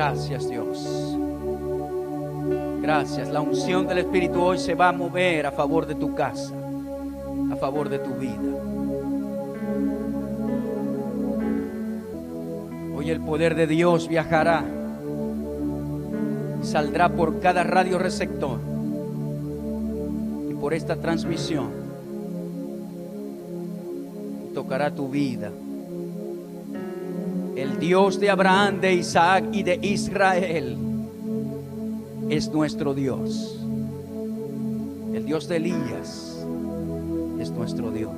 Gracias, Dios. Gracias. La unción del Espíritu hoy se va a mover a favor de tu casa, a favor de tu vida. Hoy el poder de Dios viajará, saldrá por cada radio receptor y por esta transmisión tocará tu vida. El Dios de Abraham, de Isaac y de Israel es nuestro Dios. El Dios de Elías es nuestro Dios.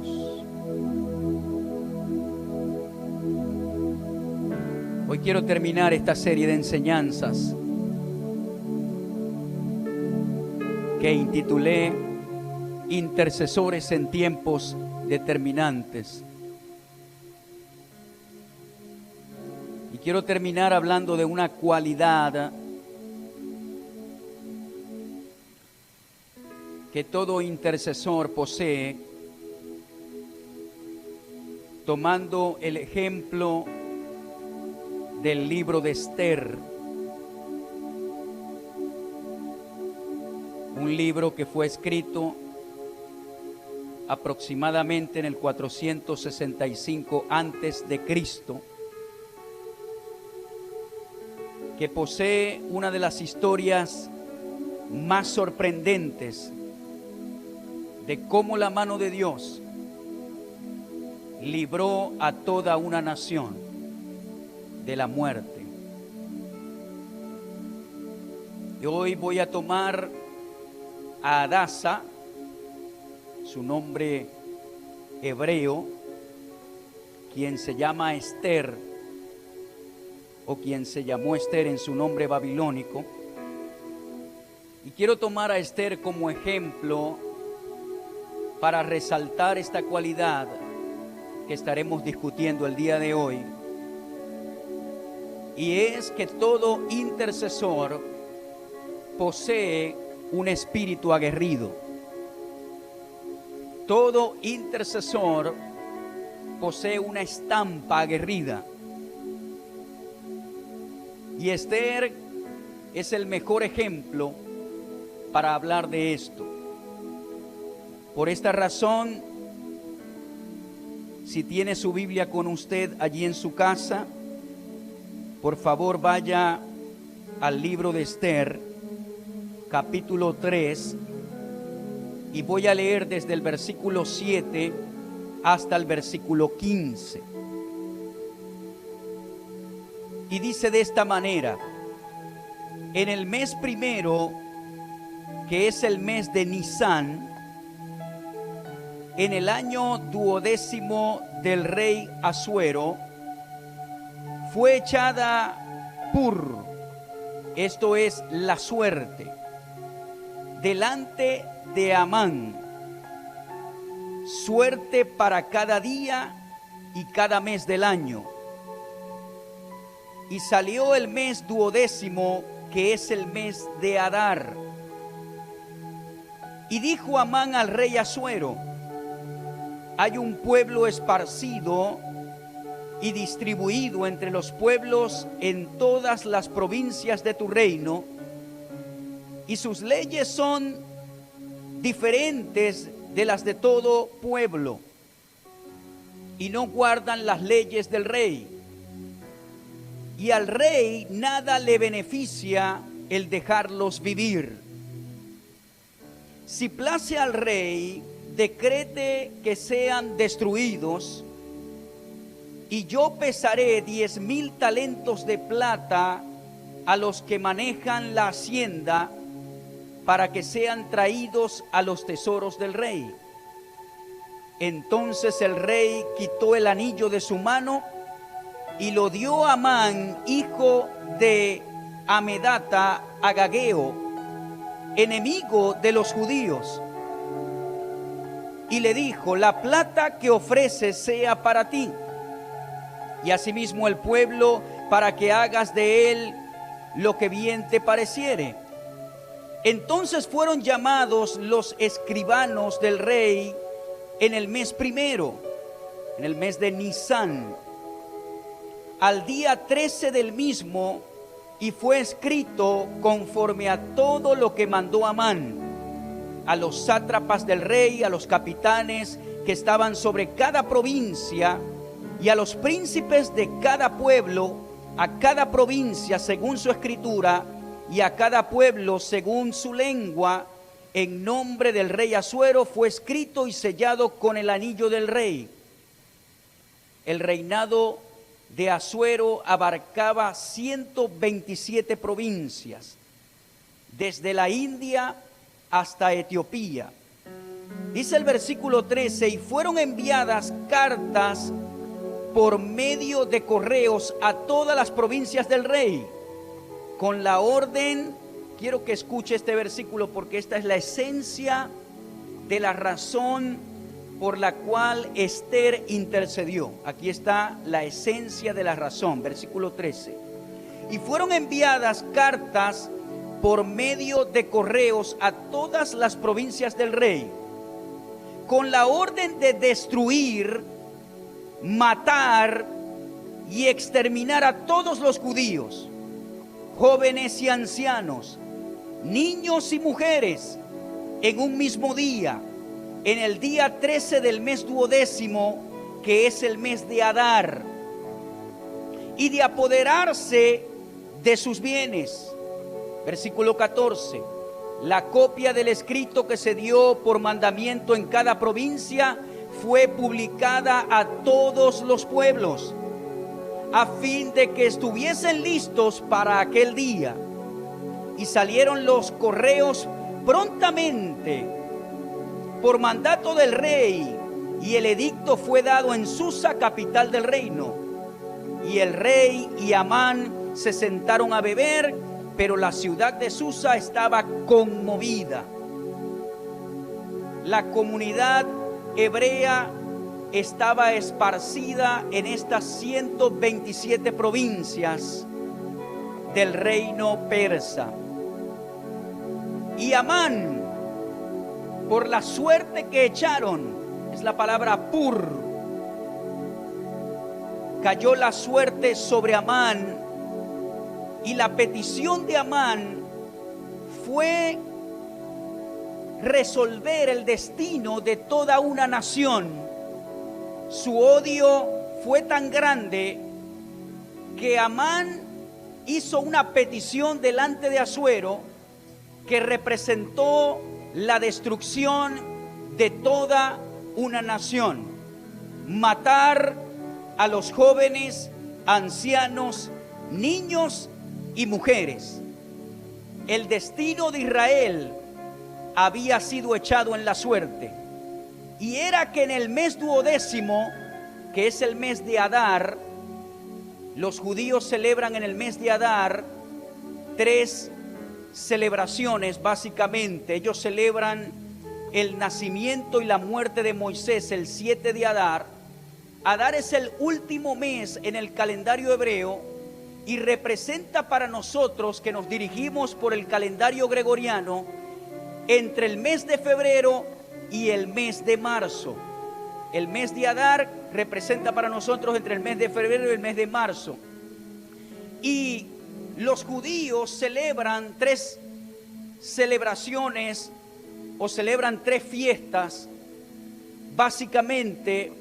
Hoy quiero terminar esta serie de enseñanzas que intitulé Intercesores en tiempos determinantes. Y quiero terminar hablando de una cualidad que todo intercesor posee, tomando el ejemplo del libro de Esther, un libro que fue escrito aproximadamente en el 465 antes de Cristo, que posee una de las historias más sorprendentes de cómo la mano de Dios libró a toda una nación de la muerte. Y hoy voy a tomar a Hadasa, su nombre hebreo, quien se llama Esther, o quien se llamó Esther en su nombre babilónico, y quiero tomar a Esther como ejemplo para resaltar esta cualidad que estaremos discutiendo el día de hoy, y es que todo intercesor posee un espíritu aguerrido. Todo intercesor posee una estampa aguerrida. Y Esther es el mejor ejemplo para hablar de esto. Por esta razón, si tiene su Biblia con usted allí en su casa, por favor vaya al libro de Esther, capítulo 3, y voy a leer desde el versículo 7 hasta el versículo 15. Y dice de esta manera: en el mes primero, que es el mes de Nisán, en el año 12º del rey Asuero, fue echada Pur, esto es la suerte, delante de Amán, suerte para cada día y cada mes del año. Y salió el mes 12º, que es el mes de Adar. Y dijo Amán al rey Asuero: hay un pueblo esparcido y distribuido entre los pueblos en todas las provincias de tu reino, y sus leyes son diferentes de las de todo pueblo, y no guardan las leyes del rey. Y al rey nada le beneficia el dejarlos vivir. Si place al rey, decrete que sean destruidos, y yo pesaré 10,000 talentos de plata a los que manejan la hacienda, para que sean traídos a los tesoros del rey. Entonces el rey quitó el anillo de su mano y lo dio a Amán, hijo de Amedata, agageo, enemigo de los judíos, y le dijo: la plata que ofreces sea para ti, y asimismo el pueblo, para que hagas de él lo que bien te pareciere. Entonces fueron llamados los escribanos del rey en el mes primero, en el mes de Nisán, al día 13 del mismo, y fue escrito conforme a todo lo que mandó Amán, a los sátrapas del rey, a los capitanes que estaban sobre cada provincia, y a los príncipes de cada pueblo, a cada provincia según su escritura, y a cada pueblo según su lengua, en nombre del rey Asuero, fue escrito y sellado con el anillo del rey. El reinado de Asuero abarcaba 127 provincias, desde la India hasta Etiopía. Dice el versículo 13, y fueron enviadas cartas por medio de correos a todas las provincias del rey, con la orden, quiero que escuche este versículo porque esta es la esencia de la razón por la cual Esther intercedió. Aquí está la esencia de la razón, versículo 13. Y fueron enviadas cartas por medio de correos a todas las provincias del rey, con la orden de destruir, matar y exterminar a todos los judíos, jóvenes y ancianos, niños y mujeres, en un mismo día, en el día 13 del mes 12º, que es el mes de Adar, y de apoderarse de sus bienes. Versículo 14. La copia del escrito que se dio por mandamiento en cada provincia fue publicada a todos los pueblos, a fin de que estuviesen listos para aquel día. Y salieron los correos prontamente por mandato del rey, y el edicto fue dado en Susa, capital del reino. Y el rey y Amán se sentaron a beber, pero la ciudad de Susa estaba conmovida. La comunidad hebrea estaba esparcida en estas 127 provincias del reino persa. Y Amán, por la suerte que echaron, es la palabra pur, cayó la suerte sobre Amán, y la petición de Amán fue resolver el destino de toda una nación. Su odio fue tan grande que Amán hizo una petición delante de Asuero que representó la destrucción de toda una nación. Matar a los jóvenes, ancianos, niños y mujeres. El destino de Israel había sido echado en la suerte, y era que en el mes 12º, que es el mes de Adar, los judíos celebran en el mes de Adar 3 celebraciones básicamente. Ellos celebran el nacimiento y la muerte de Moisés el 7 de Adar. Adar es el último mes en el calendario hebreo y representa para nosotros, que nos dirigimos por el calendario gregoriano, entre el mes de febrero y el mes de marzo. El mes de Adar representa para nosotros entre el mes de febrero y el mes de marzo. Y los judíos celebran 3 celebraciones o celebran 3 fiestas. Básicamente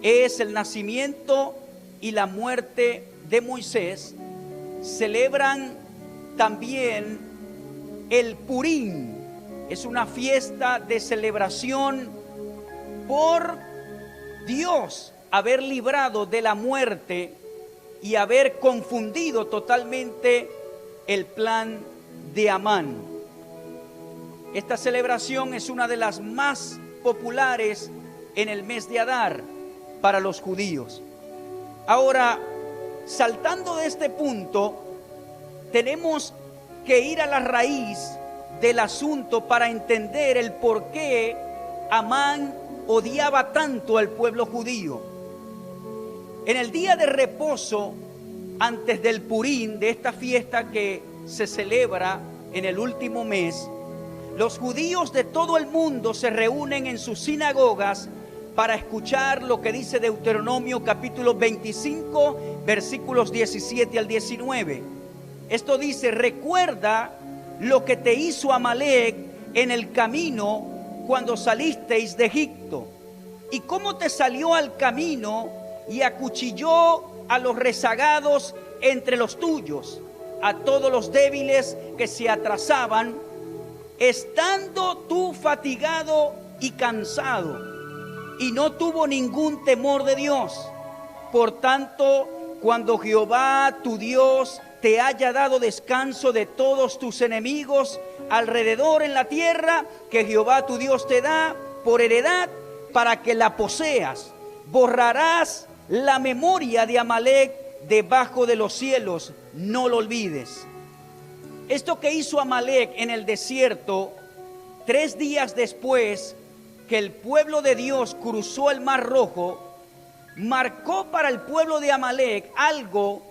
es el nacimiento y la muerte de Moisés. Celebran también el Purim. Es una fiesta de celebración por Dios haber librado de la muerte y haber confundido totalmente el plan de Amán. Esta celebración es una de las más populares en el mes de Adar para los judíos. Ahora, saltando de este punto, tenemos que ir a la raíz del asunto para entender el por qué Amán odiaba tanto al pueblo judío. En el día de reposo, antes del Purim, de esta fiesta que se celebra en el último mes, los judíos de todo el mundo se reúnen en sus sinagogas para escuchar lo que dice Deuteronomio capítulo 25, versículos 17 al 19. Esto dice: recuerda lo que te hizo Amalec en el camino cuando salisteis de Egipto, y cómo te salió al camino y acuchilló a los rezagados entre los tuyos, a todos los débiles que se atrasaban, estando tú fatigado y cansado, y no tuvo ningún temor de Dios. Por tanto, cuando Jehová tu Dios te haya dado descanso de todos tus enemigos alrededor en la tierra que Jehová tu Dios te da por heredad, para que la poseas, borrarás la memoria de Amalec debajo de los cielos, no lo olvides. Esto que hizo Amalec en el desierto, 3 días después que el pueblo de Dios cruzó el Mar Rojo, marcó para el pueblo de Amalec algo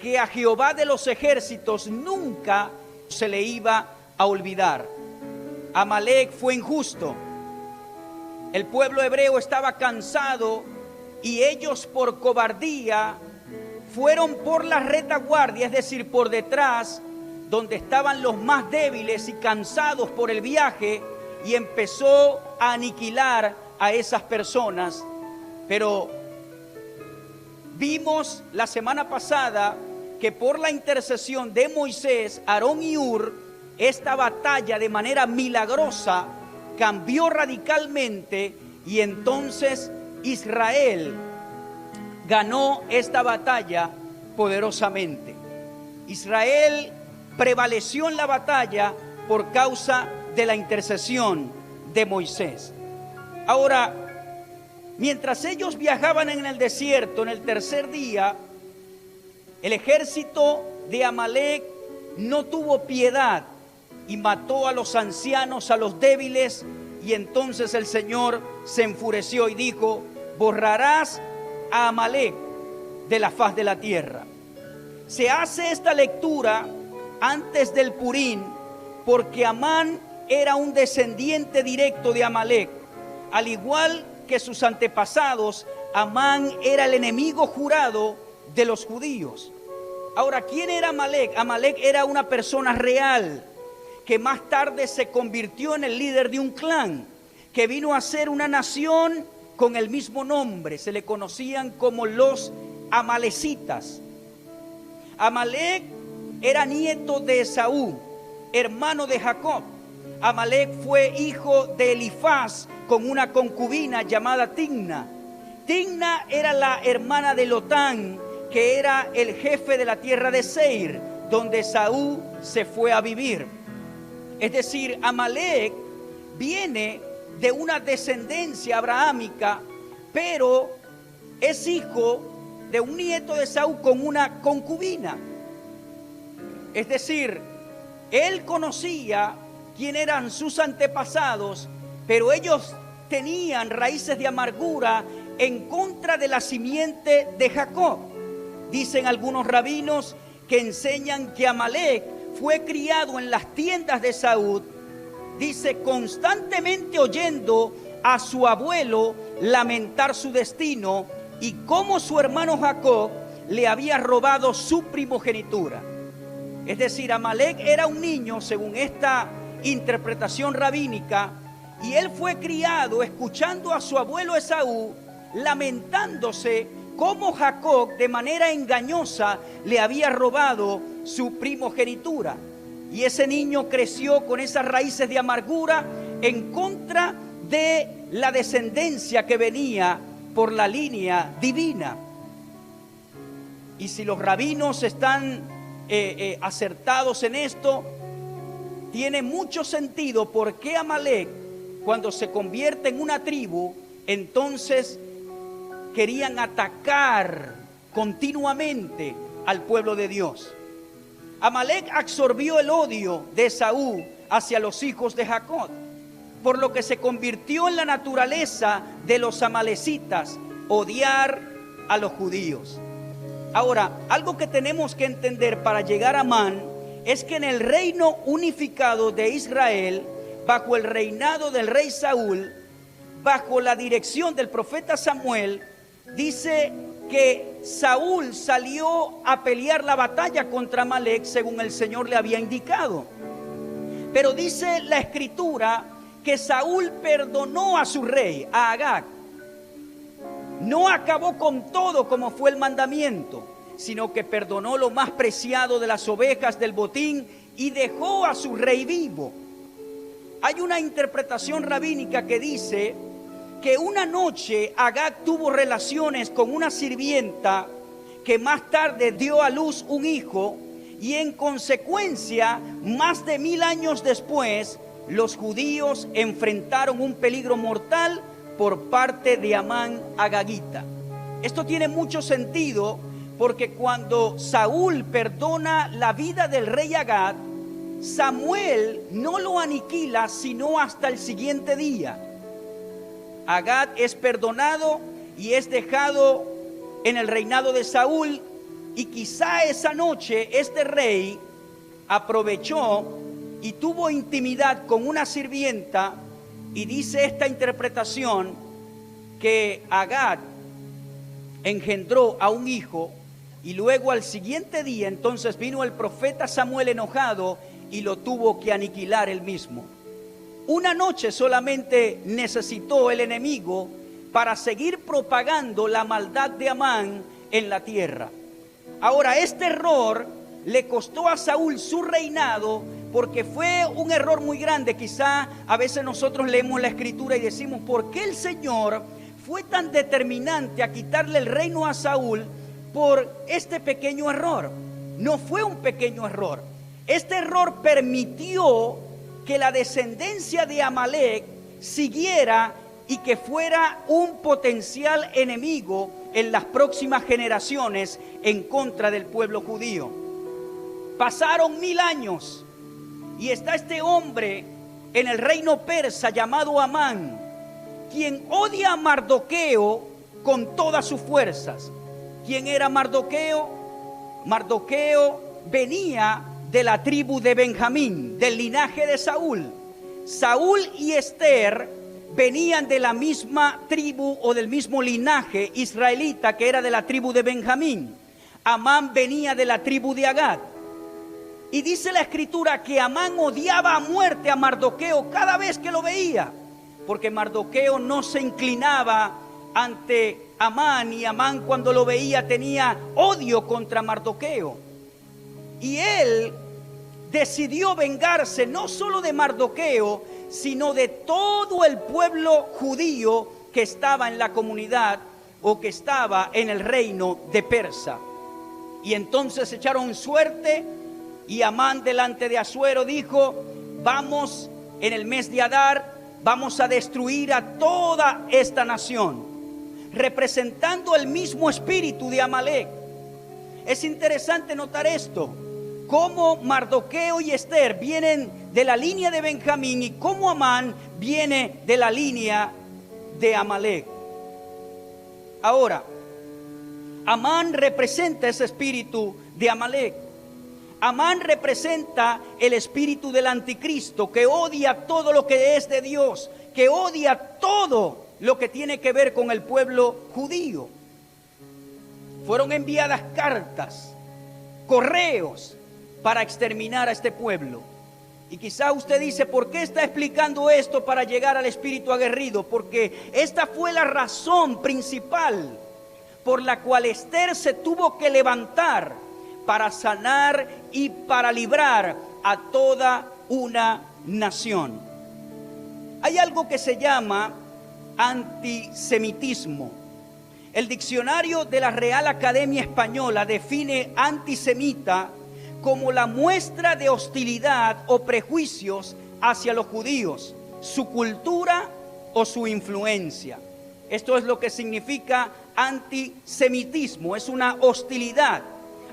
que a Jehová de los ejércitos nunca se le iba a olvidar. Amalec fue injusto. El pueblo hebreo estaba cansado y ellos, por cobardía, fueron por la retaguardia, es decir, por detrás, donde estaban los más débiles y cansados por el viaje, y empezó a aniquilar a esas personas. Pero vimos la semana pasada que por la intercesión de Moisés, Aarón y Hur, esta batalla de manera milagrosa cambió radicalmente, y entonces Israel ganó esta batalla poderosamente. Israel prevaleció en la batalla por causa de la intercesión de Moisés. Ahora, mientras ellos viajaban en el desierto, en el tercer día, el ejército de Amalec no tuvo piedad y mató a los ancianos, a los débiles, y entonces el Señor se enfureció y dijo: borrarás a Amalec de la faz de la tierra. Se hace esta lectura antes del Purín porque Amán era un descendiente directo de Amalec. Al igual que sus antepasados, Amán era el enemigo jurado de los judíos. Ahora, ¿quién era Amalec? Amalec era una persona real que más tarde se convirtió en el líder de un clan, que vino a ser una nación con el mismo nombre. Se le conocían como los amalecitas. Amalec era nieto de Esaú, hermano de Jacob. Amalec fue hijo de Elifaz con una concubina llamada Timna. Timna era la hermana de Lotán, que era el jefe de la tierra de Seir, donde Esaú se fue a vivir. Es decir, Amalec viene de una descendencia abrahámica, pero es hijo de un nieto de Esaú con una concubina. Es decir, él conocía quién eran sus antepasados, pero ellos tenían raíces de amargura en contra de la simiente de Jacob. Dicen algunos rabinos que enseñan que Amalec fue criado en las tiendas de Saúl, dice, constantemente oyendo a su abuelo lamentar su destino y cómo su hermano Jacob le había robado su primogenitura. Es decir, Amalec era un niño, según esta interpretación rabínica, y él fue criado escuchando a su abuelo Esaú lamentándose cómo Jacob de manera engañosa le había robado su primogenitura. Y ese niño creció con esas raíces de amargura en contra de la descendencia que venía por la línea divina. Y si los rabinos están acertados en esto, tiene mucho sentido por qué Amalec, cuando se convierte en una tribu, entonces querían atacar continuamente al pueblo de Dios. Amalec absorbió el odio de Esaú hacia los hijos de Jacob, por lo que se convirtió en la naturaleza de los amalecitas, odiar a los judíos. Ahora, algo que tenemos que entender para llegar a Amán es que en el reino unificado de Israel, bajo el reinado del rey Saúl, bajo la dirección del profeta Samuel, dice que Saúl salió a pelear la batalla contra Amalec según el Señor le había indicado. Pero dice la escritura que Saúl perdonó a su rey, a Agag. No acabó con todo como fue el mandamiento, sino que perdonó lo más preciado de las ovejas del botín y dejó a su rey vivo. Hay una interpretación rabínica que dice que una noche Agag tuvo relaciones con una sirvienta que más tarde dio a luz un hijo, y en consecuencia, más de 1000 años después, los judíos enfrentaron un peligro mortal por parte de Amán agagita. Esto tiene mucho sentido porque cuando Saúl perdona la vida del rey Agag, Samuel no lo aniquila sino hasta el siguiente día. Agag es perdonado y es dejado en el reinado de Saúl, y quizá esa noche este rey aprovechó y tuvo intimidad con una sirvienta, y dice esta interpretación que Agag engendró a un hijo, y luego al siguiente día entonces vino el profeta Samuel enojado y lo tuvo que aniquilar él mismo. Una noche solamente necesitó el enemigo para seguir propagando la maldad de Amán en la tierra. Ahora, este error le costó a Saúl su reinado, porque fue un error muy grande. Quizá a veces nosotros leemos la escritura y decimos, ¿por qué el Señor fue tan determinante a quitarle el reino a Saúl por este pequeño error? No fue un pequeño error. Este error permitió que la descendencia de Amalec siguiera y que fuera un potencial enemigo en las próximas generaciones en contra del pueblo judío. Pasaron 1000 años y está este hombre en el reino persa llamado Amán, quien odia a Mardoqueo con todas sus fuerzas. ¿Quién era Mardoqueo? Mardoqueo venía de la tribu de Benjamín, del linaje de Saúl. Saúl y Esther venían de la misma tribu o del mismo linaje israelita, que era de la tribu de Benjamín. Amán venía de la tribu de Agag. Y dice la escritura que Amán odiaba a muerte a Mardoqueo cada vez que lo veía, porque Mardoqueo no se inclinaba ante Amán, y Amán cuando lo veía tenía odio contra Mardoqueo. Y él decidió vengarse no solo de Mardoqueo, sino de todo el pueblo judío que estaba en la comunidad o que estaba en el reino de Persa. Y entonces echaron suerte, y Amán delante de Asuero dijo: vamos en el mes de Adar, vamos a destruir a toda esta nación, representando el mismo espíritu de Amalec. Es interesante notar esto, cómo Mardoqueo y Esther vienen de la línea de Benjamín y cómo Amán viene de la línea de Amalec. Ahora, Amán representa ese espíritu de Amalec. Amán representa el espíritu del anticristo, que odia todo lo que es de Dios, que odia todo lo que tiene que ver con el pueblo judío. Fueron enviadas cartas, correos, para exterminar a este pueblo. Y quizá usted dice, ¿por qué está explicando esto para llegar al espíritu aguerrido? Porque esta fue la razón principal por la cual Esther se tuvo que levantar para sanar y para librar a toda una nación. Hay algo que se llama antisemitismo. El diccionario de la Real Academia Española define antisemita como la muestra de hostilidad o prejuicios hacia los judíos, su cultura o su influencia. Esto es lo que significa antisemitismo, es una hostilidad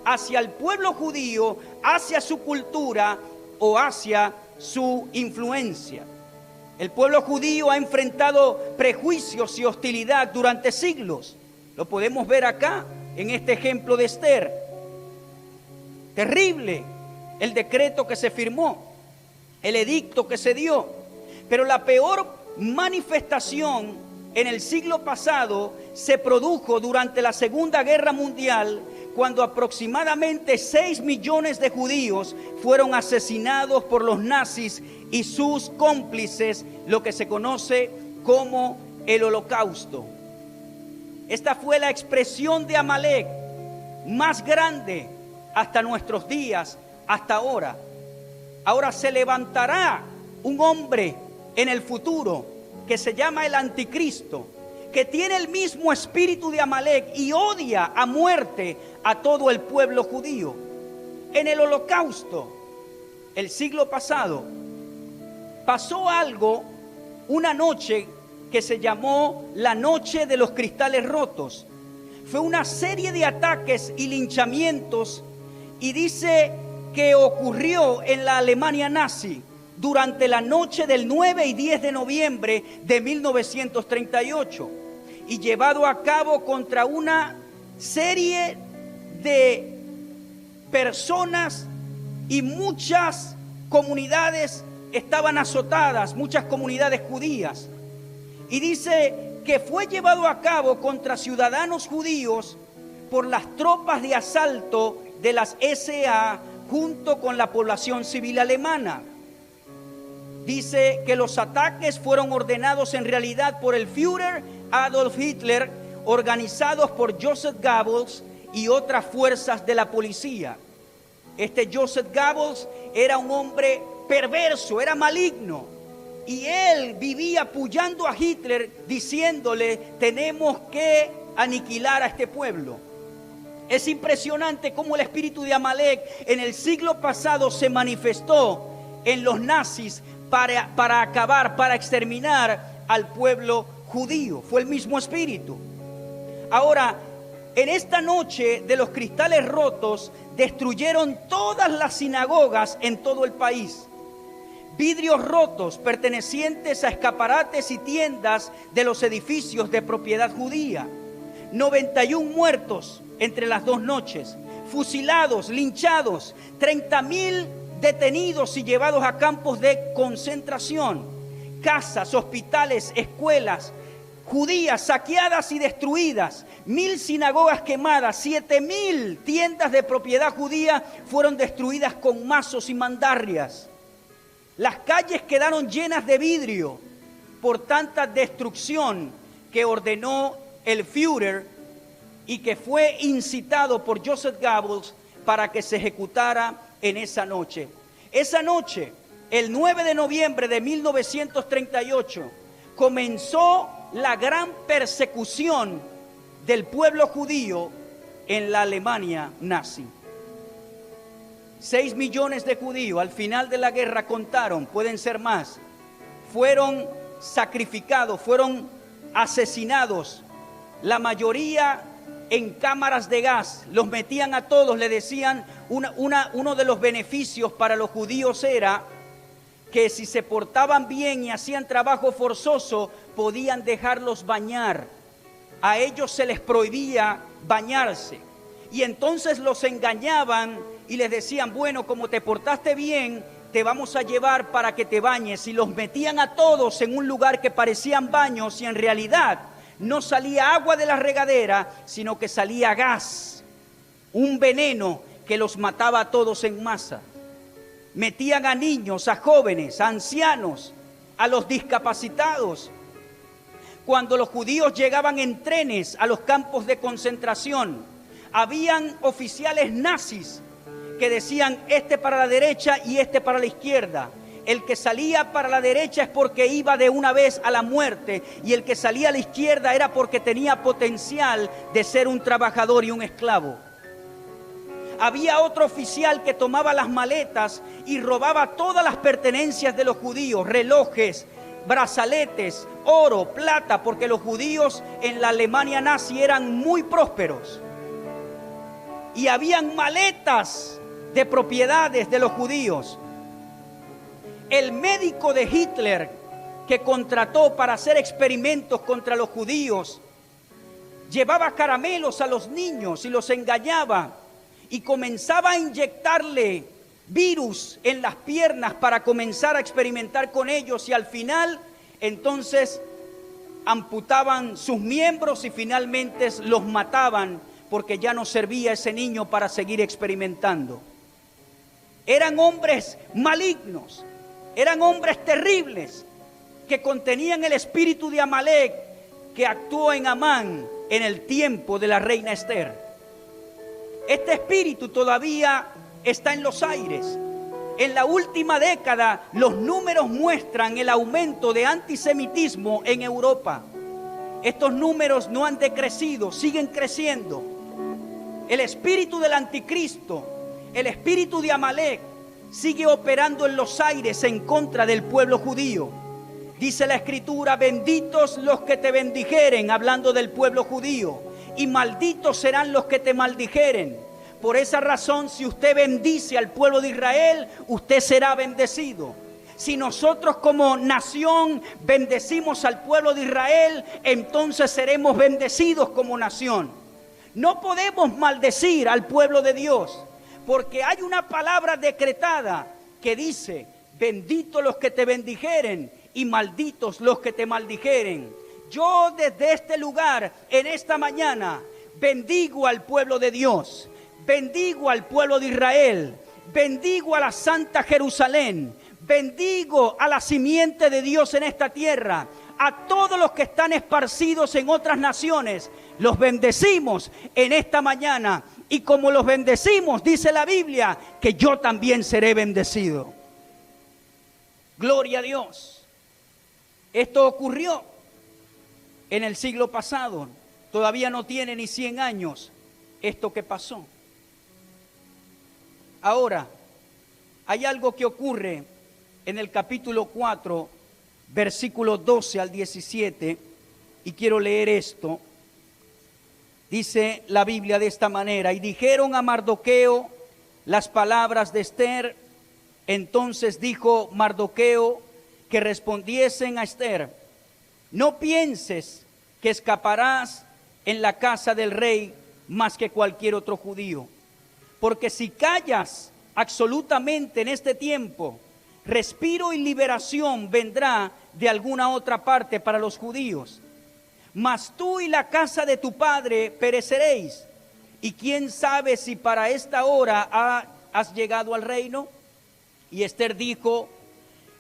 hacia el pueblo judío, hacia su cultura o hacia su influencia. El pueblo judío ha enfrentado prejuicios y hostilidad durante siglos. Lo podemos ver acá en este ejemplo de Esther. Terrible el decreto que se firmó, el edicto que se dio, pero la peor manifestación en el siglo pasado se produjo durante la Segunda Guerra Mundial, cuando aproximadamente 6 millones de judíos fueron asesinados por los nazis y sus cómplices, lo que se conoce como el Holocausto. Esta fue la expresión de Amalek más grande hasta nuestros días, hasta ahora. Ahora se levantará un hombre en el futuro que se llama el Anticristo, que tiene el mismo espíritu de Amalek y odia a muerte a todo el pueblo judío. En el Holocausto, el siglo pasado, pasó algo, una noche que se llamó la Noche de los Cristales Rotos. Fue una serie de ataques y linchamientos, y dice que ocurrió en la Alemania nazi durante la noche del 9 y 10 de noviembre de 1938, y llevado a cabo contra una serie de personas, y muchas comunidades estaban azotadas, muchas comunidades judías. Y dice que fue llevado a cabo contra ciudadanos judíos por las tropas de asalto de las SA junto con la población civil alemana. Dice que los ataques fueron ordenados en realidad por el Führer Adolf Hitler, organizados por Joseph Goebbels y otras fuerzas de la policía. Este Joseph Goebbels era un hombre perverso, era maligno, y él vivía apoyando a Hitler, diciéndole: tenemos que aniquilar a este pueblo. Es impresionante cómo el espíritu de Amalek en el siglo pasado se manifestó en los nazis para acabar, para exterminar al pueblo judío. Fue el mismo espíritu. Ahora, en esta noche de los cristales rotos, destruyeron todas las sinagogas en todo el país. Vidrios rotos pertenecientes a escaparates y tiendas de los edificios de propiedad judía. 91 muertos entre las dos noches, fusilados, linchados, 30,000 detenidos y llevados a campos de concentración, casas, hospitales, escuelas judías saqueadas y destruidas, 1,000 sinagogas quemadas, 7,000 tiendas de propiedad judía fueron destruidas con mazos y mandarrias. Las calles quedaron llenas de vidrio por tanta destrucción que ordenó el Führer y que fue incitado por Joseph Goebbels para que se ejecutara en esa noche. Esa noche, el 9 de noviembre de 1938, comenzó la gran persecución del pueblo judío en la Alemania nazi. 6 millones de judíos al final de la guerra, contaron, pueden ser más, fueron sacrificados, fueron asesinados, la mayoría en cámaras de gas. Los metían a todos, le decían, uno de los beneficios para los judíos era que si se portaban bien y hacían trabajo forzoso, podían dejarlos bañar. A ellos se les prohibía bañarse, y entonces los engañaban y les decían: bueno, como te portaste bien, te vamos a llevar para que te bañes. Y los metían a todos en un lugar que parecían baños, y en realidad no salía agua de la regadera, sino que salía gas, un veneno que los mataba a todos en masa. Metían a niños, a jóvenes, a ancianos, a los discapacitados. Cuando los judíos llegaban en trenes a los campos de concentración, habían oficiales nazis que decían: este para la derecha y este para la izquierda. El que salía para la derecha es porque iba de una vez a la muerte, y el que salía a la izquierda era porque tenía potencial de ser un trabajador y un esclavo. Había otro oficial que tomaba las maletas y robaba todas las pertenencias de los judíos: relojes, brazaletes, oro, plata, porque los judíos en la Alemania nazi eran muy prósperos. Y habían maletas de propiedades de los judíos. El médico de Hitler, que contrató para hacer experimentos contra los judíos, llevaba caramelos a los niños y los engañaba, y comenzaba a inyectarle virus en las piernas para comenzar a experimentar con ellos, y al final entonces amputaban sus miembros y finalmente los mataban porque ya no servía ese niño para seguir experimentando. Eran hombres malignos, eran hombres terribles que contenían el espíritu de Amalek que actuó en Amán en el tiempo de la reina Esther. Este espíritu todavía está en los aires. En la última década los números muestran el aumento de antisemitismo en Europa. Estos números no han decrecido, siguen creciendo. El espíritu del anticristo, el espíritu de Amalek, sigue operando en los aires en contra del pueblo judío. Dice la Escritura: benditos los que te bendijeren, hablando del pueblo judío, y malditos serán los que te maldijeren. Por esa razón, si usted bendice al pueblo de Israel, usted será bendecido. Si nosotros como nación bendecimos al pueblo de Israel, entonces seremos bendecidos como nación. No podemos maldecir al pueblo de Dios, porque hay una palabra decretada que dice: benditos los que te bendijeren y malditos los que te maldijeren. Yo desde este lugar, en esta mañana, bendigo al pueblo de Dios, bendigo al pueblo de Israel, bendigo a la Santa Jerusalén, bendigo a la simiente de Dios en esta tierra, a todos los que están esparcidos en otras naciones. Los bendecimos en esta mañana, y como los bendecimos, dice la Biblia, que yo también seré bendecido. Gloria a Dios. Esto ocurrió en el siglo pasado. Todavía no tiene ni 100 años esto que pasó. Ahora, hay algo que ocurre en el capítulo 4, versículos 12 al 17, y quiero leer esto. Dice la Biblia de esta manera: y dijeron a Mardoqueo las palabras de Esther. Entonces dijo Mardoqueo que respondiesen a Esther: no pienses que escaparás en la casa del rey más que cualquier otro judío, porque si callas absolutamente en este tiempo, respiro y liberación vendrá de alguna otra parte para los judíos. Mas tú y la casa de tu padre pereceréis. Y quién sabe si para esta hora has llegado al reino. Y Esther dijo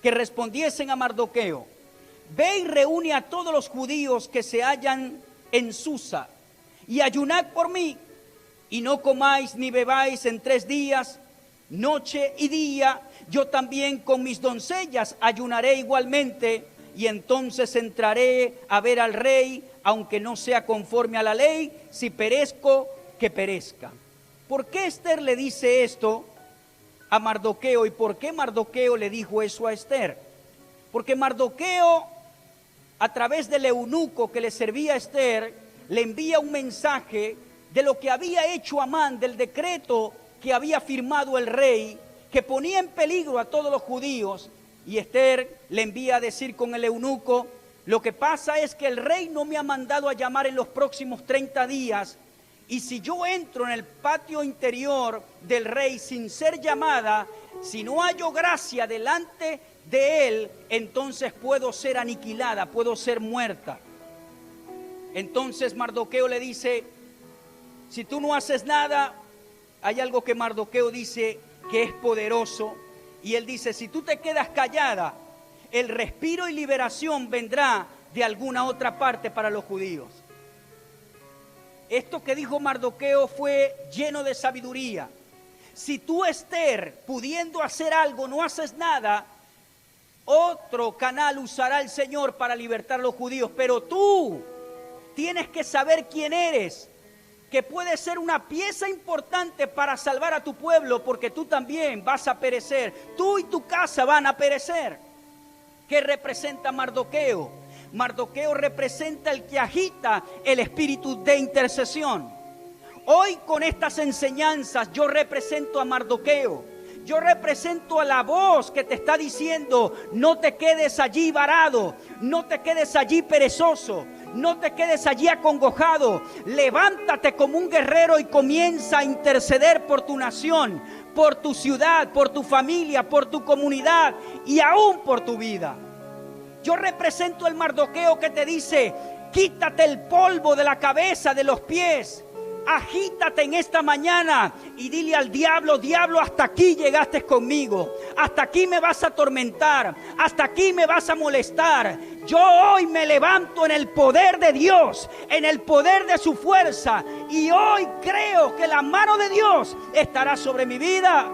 que respondiesen a Mardoqueo: ve y reúne a todos los judíos que se hallan en Susa, y ayunad por mí, y no comáis ni bebáis en 3 días, noche y día. Yo también con mis doncellas ayunaré igualmente, y entonces entraré a ver al rey, aunque no sea conforme a la ley. Si perezco, que perezca. ¿Por qué Esther le dice esto a Mardoqueo? ¿Y por qué Mardoqueo le dijo eso a Esther? Porque Mardoqueo, a través del eunuco que le servía a Esther, le envía un mensaje de lo que había hecho Amán, del decreto que había firmado el rey, que ponía en peligro a todos los judíos. Y Esther le envía a decir con el eunuco: lo que pasa es que el rey no me ha mandado a llamar en los próximos 30 días, y si yo entro en el patio interior del rey sin ser llamada, si no hallo gracia delante de él, entonces puedo ser aniquilada, puedo ser muerta. Entonces Mardoqueo le dice: si tú no haces nada, hay algo que Mardoqueo dice que es poderoso, y él dice: si tú te quedas callada, el respiro y liberación vendrá de alguna otra parte para los judíos. Esto que dijo Mardoqueo fue lleno de sabiduría. Si tú, Esther, pudiendo hacer algo, no haces nada, otro canal usará el Señor para libertar a los judíos. Pero tú tienes que saber quién eres, que puede ser una pieza importante para salvar a tu pueblo, porque tú también vas a perecer. Tú y tu casa van a perecer. ¿Qué representa Mardoqueo? Mardoqueo representa el que agita el espíritu de intercesión. Hoy con estas enseñanzas yo represento a Mardoqueo. Yo represento a la voz que te está diciendo: no te quedes allí varado, no te quedes allí perezoso, no te quedes allí acongojado. Levántate como un guerrero y comienza a interceder por tu nación, por tu ciudad, por tu familia, por tu comunidad y aún por tu vida. Yo represento el Mardoqueo que te dice: quítate el polvo de la cabeza, de los pies. Agítate en esta mañana y dile al diablo: diablo, hasta aquí llegaste conmigo, hasta aquí me vas a atormentar, hasta aquí me vas a molestar. Yo hoy me levanto en el poder de Dios, en el poder de su fuerza, y hoy creo que la mano de Dios estará sobre mi vida.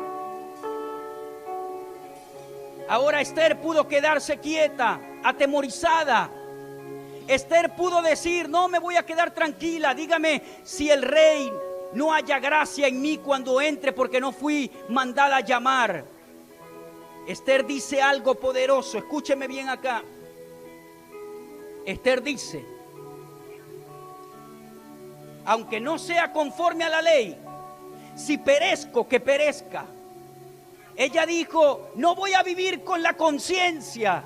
Ahora Esther pudo quedarse quieta, atemorizada. Esther pudo decir: no me voy a quedar tranquila, dígame si el rey no haya gracia en mí cuando entre, porque no fui mandada a llamar. Esther dice algo poderoso, escúcheme bien acá. Esther dice: aunque no sea conforme a la ley, si perezco, que perezca. Ella dijo: no voy a vivir con la conciencia,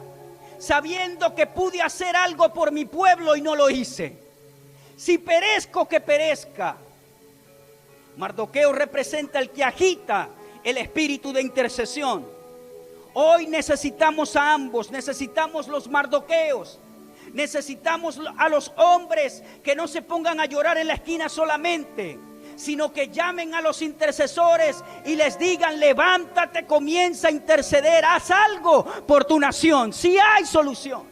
sabiendo que pude hacer algo por mi pueblo y no lo hice. Si perezco, que perezca. Mardoqueo representa el que agita el espíritu de intercesión. Hoy necesitamos a ambos, necesitamos los Mardoqueos. Necesitamos a los hombres que no se pongan a llorar en la esquina solamente, sino que llamen a los intercesores y les digan: levántate, comienza a interceder, haz algo por tu nación. Si hay solución.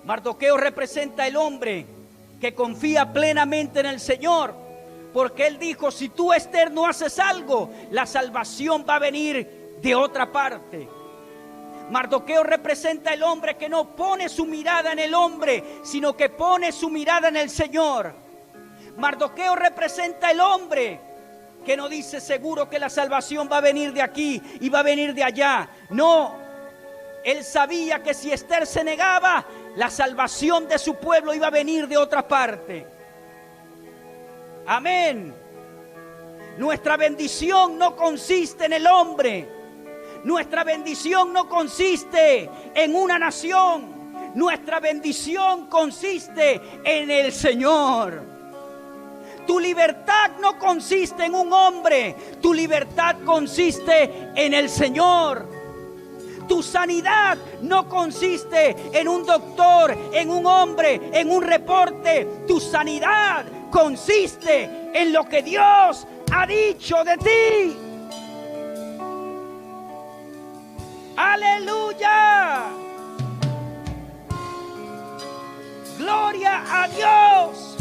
Mardoqueo representa el hombre que confía plenamente en el Señor, porque él dijo: si tú, Esther, no haces algo, la salvación va a venir de otra parte. Mardoqueo representa el hombre que no pone su mirada en el hombre, sino que pone su mirada en el Señor. Mardoqueo representa el hombre que no dice: seguro que la salvación va a venir de aquí y va a venir de allá. No, él sabía que si Esther se negaba, la salvación de su pueblo iba a venir de otra parte. Amén. Nuestra bendición no consiste en el hombre. Nuestra bendición no consiste en una nación. Nuestra bendición consiste en el Señor. Tu libertad no consiste en un hombre. Tu libertad consiste en el Señor. Tu sanidad no consiste en un doctor, en un hombre, en un reporte. Tu sanidad consiste en lo que Dios ha dicho de ti. ¡Aleluya! ¡Gloria a Dios!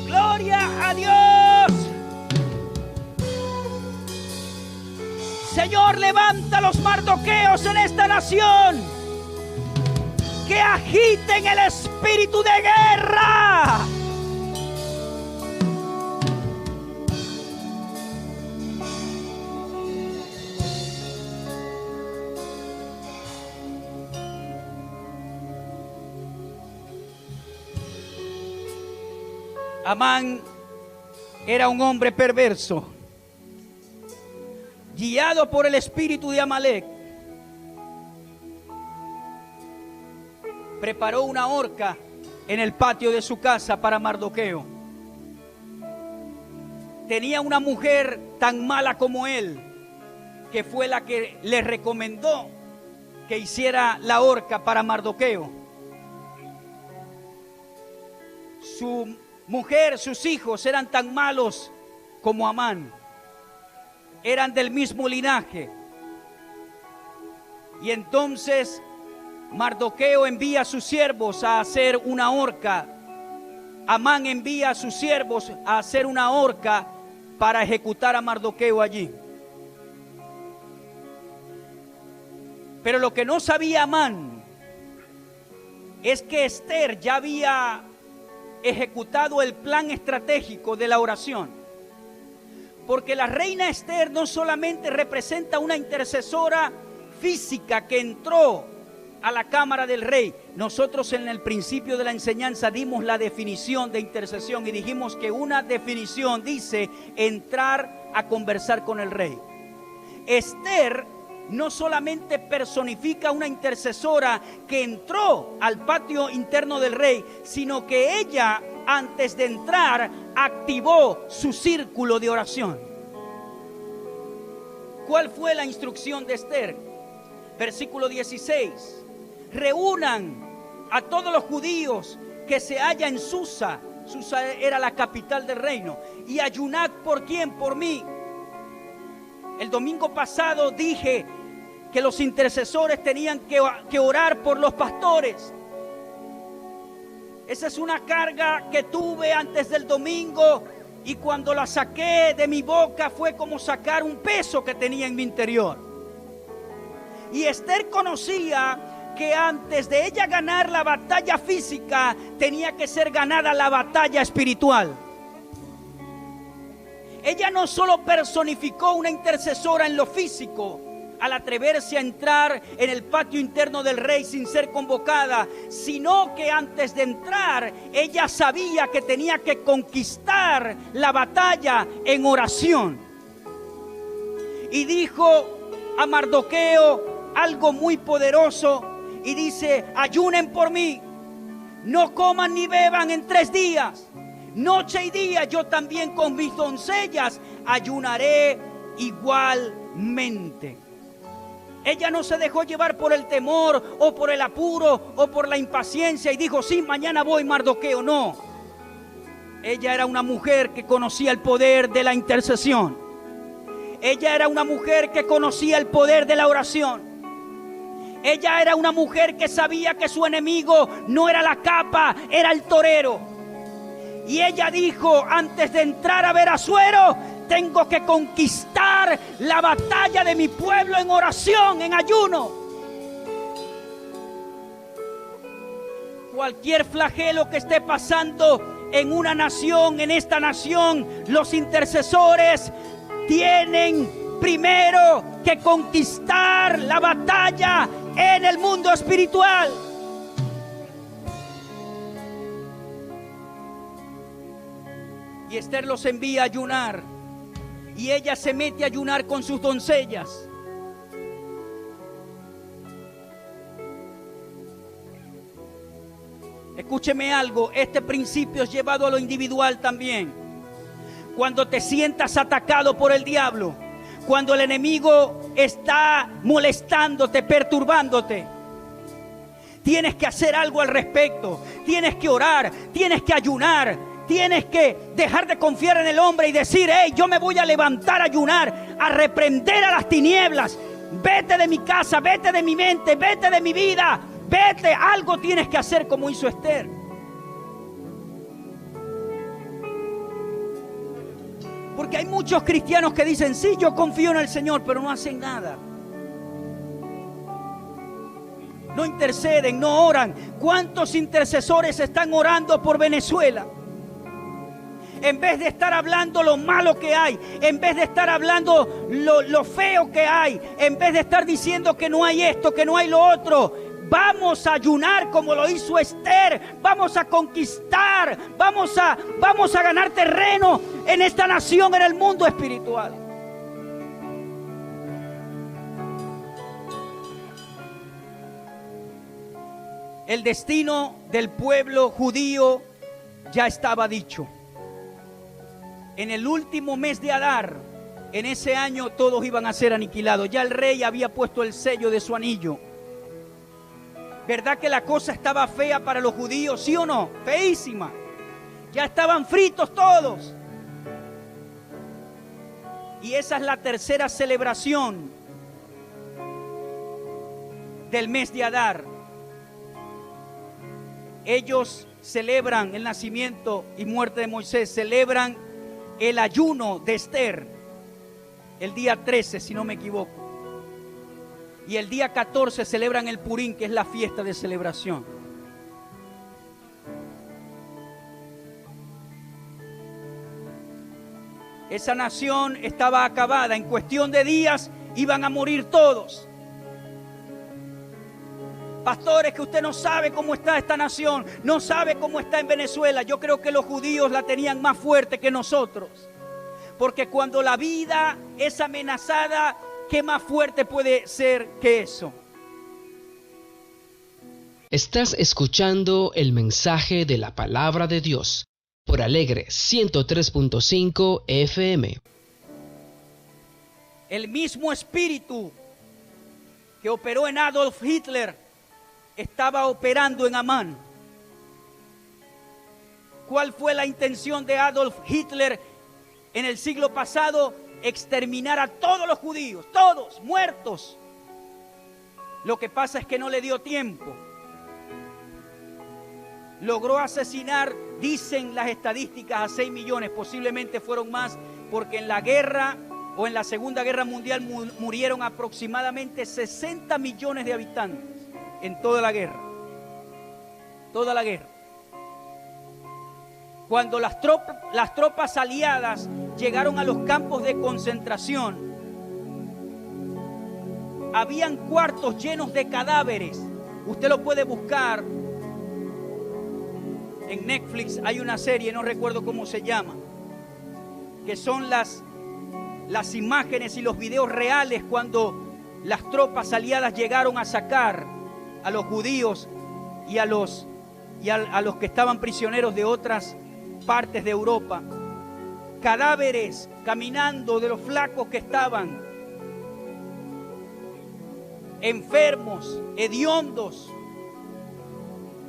¡Gloria a Dios! Señor, levanta los Mardoqueos en esta nación, que agiten el espíritu de guerra. Amán era un hombre perverso, guiado por el espíritu de Amalek. Preparó una horca en el patio de su casa para Mardoqueo. Tenía una mujer tan mala como él, que fue la que le recomendó que hiciera la horca para Mardoqueo. Su mujer, sus hijos eran tan malos como Amán. Eran del mismo linaje. Y entonces Mardoqueo envía a sus siervos a hacer una horca. Amán envía a sus siervos a hacer una horca para ejecutar a Mardoqueo allí. Pero lo que no sabía Amán es que Esther ya había ejecutado el plan estratégico de la oración. Porque la reina Esther no solamente representa una intercesora física que entró a la cámara del rey. Nosotros en el principio de la enseñanza dimos la definición de intercesión y dijimos que una definición dice entrar a conversar con el rey. Esther no solamente personifica una intercesora que entró al patio interno del rey, sino que ella, antes de entrar, activó su círculo de oración. ¿Cuál fue la instrucción de Esther? Versículo 16. Reúnan a todos los judíos que se hallan en Susa. Susa era la capital del reino. Y ayunad ¿por quién? Por mí. El domingo pasado dije que los intercesores tenían que orar por los pastores. Esa es una carga que tuve antes del domingo, y cuando la saqué de mi boca fue como sacar un peso que tenía en mi interior. Y Esther conocía que antes de ella ganar la batalla física, tenía que ser ganada la batalla espiritual. Ella no solo personificó una intercesora en lo físico al atreverse a entrar en el patio interno del rey sin ser convocada, sino que antes de entrar, ella sabía que tenía que conquistar la batalla en oración. Y dijo a Mardoqueo algo muy poderoso, y dice: ayunen por mí, no coman ni beban en 3 días, noche y día. Yo también con mis doncellas ayunaré igualmente. Ella no se dejó llevar por el temor o por el apuro o por la impaciencia y dijo: sí, mañana voy, Mardoqueo. No, ella era una mujer que conocía el poder de la intercesión. Ella era una mujer que conocía el poder de la oración. Ella era una mujer que sabía que su enemigo no era la capa, era el torero. Y ella dijo: antes de entrar a ver a Asuero, tengo que conquistar la batalla de mi pueblo en oración, en ayuno. Cualquier flagelo que esté pasando en una nación, en esta nación, los intercesores tienen primero que conquistar la batalla en el mundo espiritual. Y Esther los envía a ayunar, y ella se mete a ayunar con sus doncellas. Escúcheme algo, este principio es llevado a lo individual también. Cuando te sientas atacado por el diablo, cuando el enemigo está molestándote, perturbándote, tienes que hacer algo al respecto. Tienes que orar, tienes que ayunar, tienes que dejar de confiar en el hombre y decir: hey, yo me voy a levantar a ayunar, a reprender a las tinieblas. Vete de mi casa, vete de mi mente, vete de mi vida, vete. Algo tienes que hacer, como hizo Esther. Porque hay muchos cristianos que dicen: sí, yo confío en el Señor, pero no hacen nada. No interceden, no oran. ¿Cuántos intercesores están orando por Venezuela? En vez de estar hablando lo malo que hay, en vez de estar hablando lo feo que hay, en vez de estar diciendo que no hay esto, que no hay lo otro, vamos a ayunar como lo hizo Esther. Vamos a conquistar, vamos a ganar terreno en esta nación, en el mundo espiritual. El destino del pueblo judío ya estaba dicho. En el último mes de Adar, en ese año, todos iban a ser aniquilados. Ya el rey había puesto el sello de su anillo. ¿Verdad que la cosa estaba fea para los judíos? ¿Sí o no? Feísima. Ya estaban fritos todos. Y esa es la tercera celebración del mes de Adar. Ellos celebran el nacimiento y muerte de Moisés, celebran el ayuno de Esther el día 13, si no me equivoco. Y el día 14 celebran el Purim, que es la fiesta de celebración. Esa nación estaba acabada. En cuestión de días iban a morir todos. Pastores, que usted no sabe cómo está esta nación, no sabe cómo está en Venezuela. Yo creo que los judíos la tenían más fuerte que nosotros. Porque cuando la vida es amenazada, ¿qué más fuerte puede ser que eso? Estás escuchando el mensaje de la palabra de Dios por Alegre 103.5 FM. El mismo espíritu que operó en Adolf Hitler estaba operando en Amán. ¿Cuál fue la intención de Adolf Hitler en el siglo pasado? Exterminar a todos los judíos, todos muertos. Lo que pasa es que no le dio tiempo. Logró asesinar, dicen las estadísticas, a 6 millones, posiblemente fueron más, porque en la guerra o en la Segunda Guerra Mundial murieron aproximadamente 60 millones de habitantes en toda la guerra. Toda la guerra. Cuando las tropas aliadas llegaron a los campos de concentración, habían cuartos llenos de cadáveres. Usted lo puede buscar en Netflix. Hay una serie, no recuerdo cómo se llama, que son las imágenes y los videos reales cuando las tropas aliadas llegaron a sacar a los judíos y a los que estaban prisioneros de otras partes de Europa. Cadáveres caminando de los flacos que estaban, enfermos, hediondos,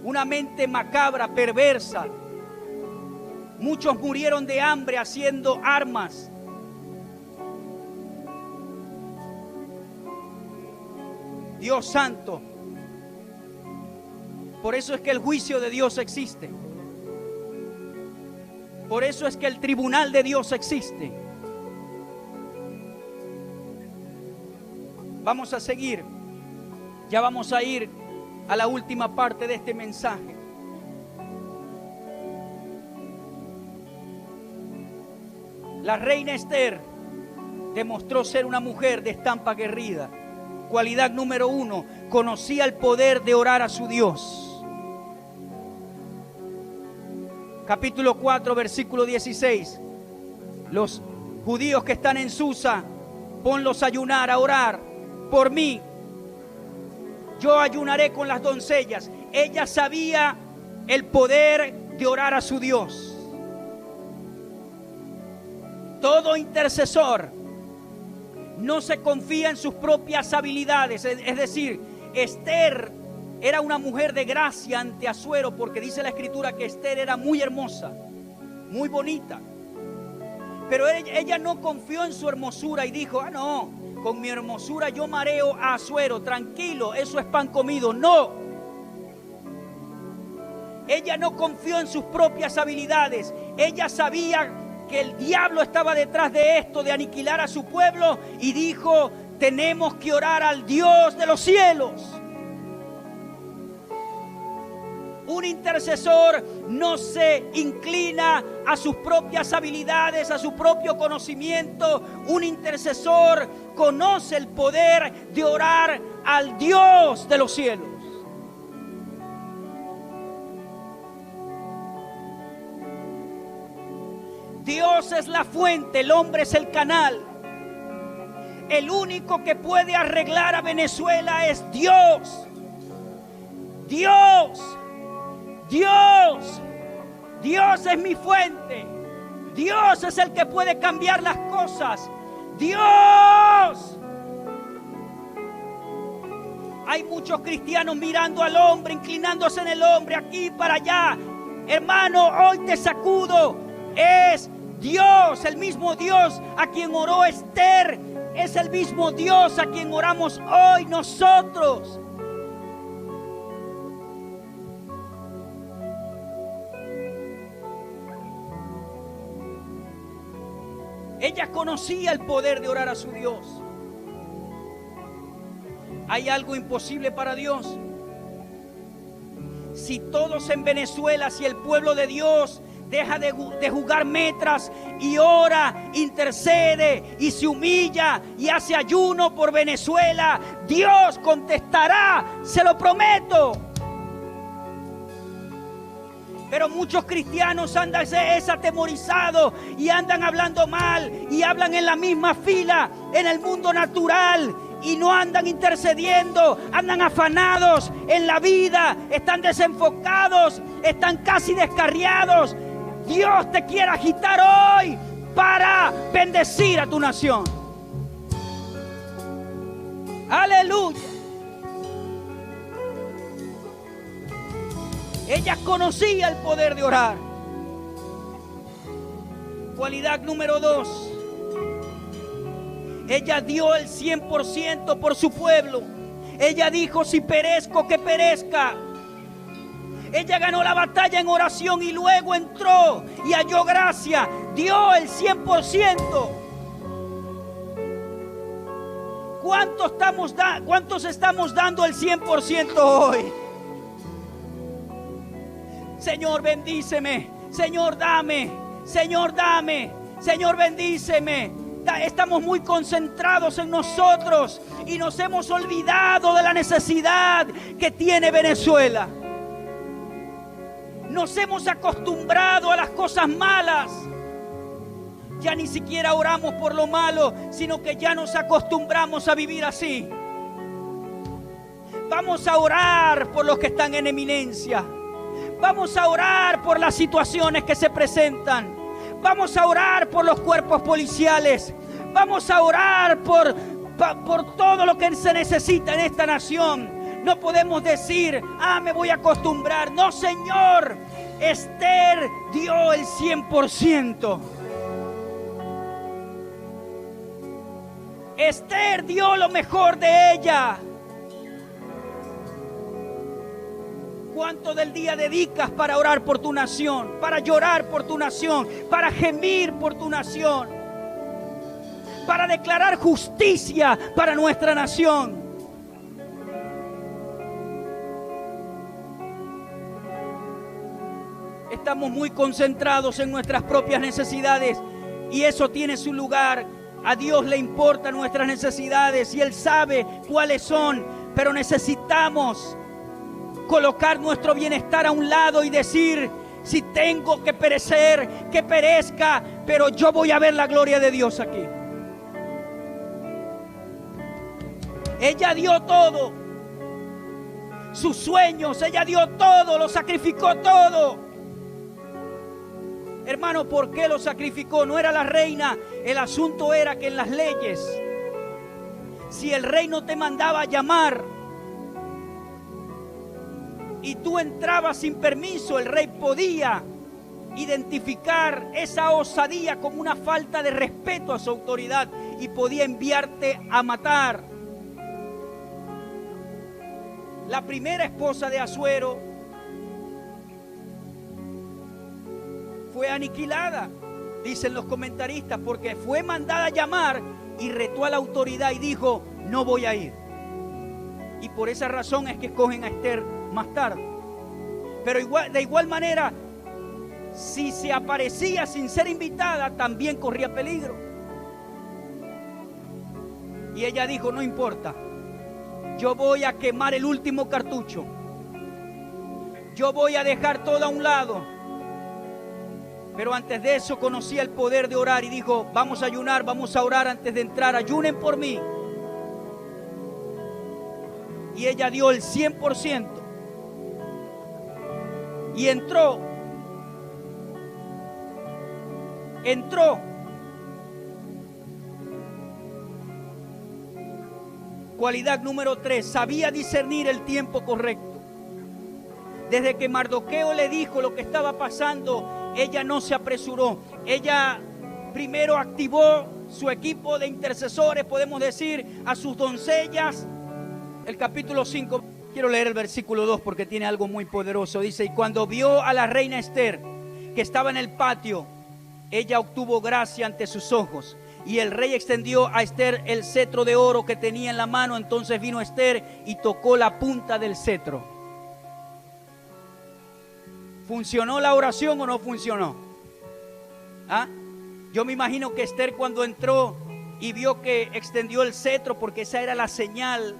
una mente macabra, perversa. Muchos murieron de hambre haciendo armas. Dios santo. Por eso es que el juicio de Dios existe. Por eso es que el tribunal de Dios existe. Vamos a seguir. Ya vamos a ir a la última parte de este mensaje. La reina Esther demostró ser una mujer de estampa aguerrida. Cualidad número 1, conocía el poder de orar a su Dios. Capítulo 4, versículo 16. Los judíos que están en Susa, ponlos a ayunar, a orar por mí. Yo ayunaré con las doncellas. Ella sabía el poder de orar a su Dios. Todo intercesor no se confía en sus propias habilidades. Es decir, Esther era una mujer de gracia ante Asuero, porque dice la Escritura que Esther era muy hermosa, muy bonita. Pero ella no confió en su hermosura y dijo: ah, no, con mi hermosura yo mareo a Asuero, tranquilo, eso es pan comido. No. Ella no confió en sus propias habilidades. Ella sabía que el diablo estaba detrás de esto, de aniquilar a su pueblo, y dijo: tenemos que orar al Dios de los cielos. Un intercesor no se inclina a sus propias habilidades, a su propio conocimiento. Un intercesor conoce el poder de orar al Dios de los cielos. Dios es la fuente, el hombre es el canal. El único que puede arreglar a Venezuela es Dios. Dios. Dios. Dios es mi fuente. Dios es el que puede cambiar las cosas. Dios. Hay muchos cristianos mirando al hombre, inclinándose en el hombre, aquí para allá. Hermano, hoy te sacudo. Es Dios, el mismo Dios a quien oró Esther, es el mismo Dios a quien oramos hoy nosotros. Ella conocía el poder de orar a su Dios. ¿Hay algo imposible para Dios? Si todos en Venezuela, si el pueblo de Dios deja de jugar metras y ora, intercede y se humilla y hace ayuno por Venezuela, Dios contestará, se lo prometo. Pero muchos cristianos andan atemorizados y andan hablando mal y hablan en la misma fila en el mundo natural y no andan intercediendo, andan afanados en la vida, están desenfocados, están casi descarriados. Dios te quiere agitar hoy para bendecir a tu nación. Aleluya. Ella conocía el poder de orar. Cualidad número 2. Ella dio el 100% por su pueblo. Ella dijo: si perezco, que perezca. Ella ganó la batalla en oración y luego entró y halló gracia. Dio el 100%. ¿Cuántos estamos dando el 100% hoy? Señor, bendíceme. Señor, dame. Señor, dame. Señor, bendíceme. Estamos muy concentrados en nosotros y nos hemos olvidado de la necesidad que tiene Venezuela. Nos hemos acostumbrado a las cosas malas. Ya ni siquiera oramos por lo malo, sino que ya nos acostumbramos a vivir así. Vamos a orar por los que están en eminencia. Vamos a orar por las situaciones que se presentan. Vamos a orar por los cuerpos policiales. Vamos a orar por todo lo que se necesita en esta nación. No podemos decir: me voy a acostumbrar. No, Señor. Esther dio el 100%. Esther dio lo mejor de ella. ¿Cuánto del día dedicas para orar por tu nación? Para llorar por tu nación, para gemir por tu nación, para declarar justicia para nuestra nación. Estamos muy concentrados en nuestras propias necesidades y eso tiene su lugar. A Dios le importan nuestras necesidades y Él sabe cuáles son, pero necesitamos colocar nuestro bienestar a un lado y decir: si tengo que perecer, que perezca, pero yo voy a ver la gloria de Dios aquí. Ella dio todo, sus sueños, ella dio todo, lo sacrificó todo. Hermano, ¿por qué lo sacrificó? No era la reina, el asunto era que en las leyes, si el rey no te mandaba a llamar y tú entrabas sin permiso, el rey podía identificar esa osadía como una falta de respeto a su autoridad y podía enviarte a matar. La primera esposa de Asuero fue aniquilada, dicen los comentaristas, porque fue mandada a llamar y retó a la autoridad y dijo: no voy a ir. Y por esa razón es que escogen a Esther más tarde. Pero de igual manera, si se aparecía sin ser invitada, también corría peligro. Y ella dijo: no importa, yo voy a quemar el último cartucho, yo voy a dejar todo a un lado. Pero antes de eso conocía el poder de orar y dijo: vamos a ayunar, vamos a orar antes de entrar, ayunen por mí. Y ella dio el 100%. Y entró. Cualidad número 3, sabía discernir el tiempo correcto. Desde que Mardoqueo le dijo lo que estaba pasando, ella no se apresuró. Ella primero activó su equipo de intercesores, podemos decir, a sus doncellas. El capítulo 5, quiero leer el versículo 2 porque tiene algo muy poderoso. Dice: y cuando vio a la reina Esther, que estaba en el patio, ella obtuvo gracia ante sus ojos. Y el rey extendió a Esther el cetro de oro que tenía en la mano. Entonces vino Esther y tocó la punta del cetro. ¿Funcionó la oración o no funcionó? Yo me imagino que Esther, cuando entró y vio que extendió el cetro, porque esa era la señal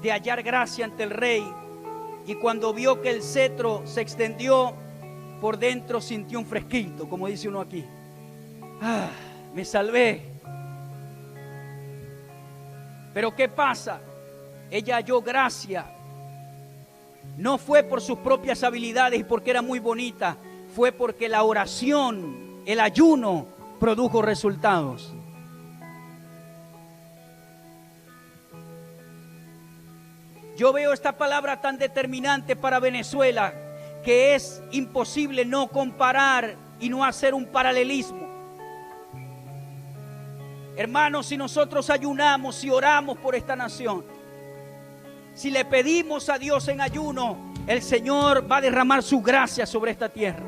de hallar gracia ante el rey, y cuando vio que el cetro se extendió, por dentro sintió un fresquito, como dice uno aquí. Me salvé. Pero ¿qué pasa? Ella halló gracia. No fue por sus propias habilidades y porque era muy bonita, fue porque la oración, el ayuno, produjo resultados. Yo veo esta palabra tan determinante para Venezuela que es imposible no comparar y no hacer un paralelismo. Hermanos, si nosotros ayunamos y oramos por esta nación, si le pedimos a Dios en ayuno, el Señor va a derramar su gracia sobre esta tierra.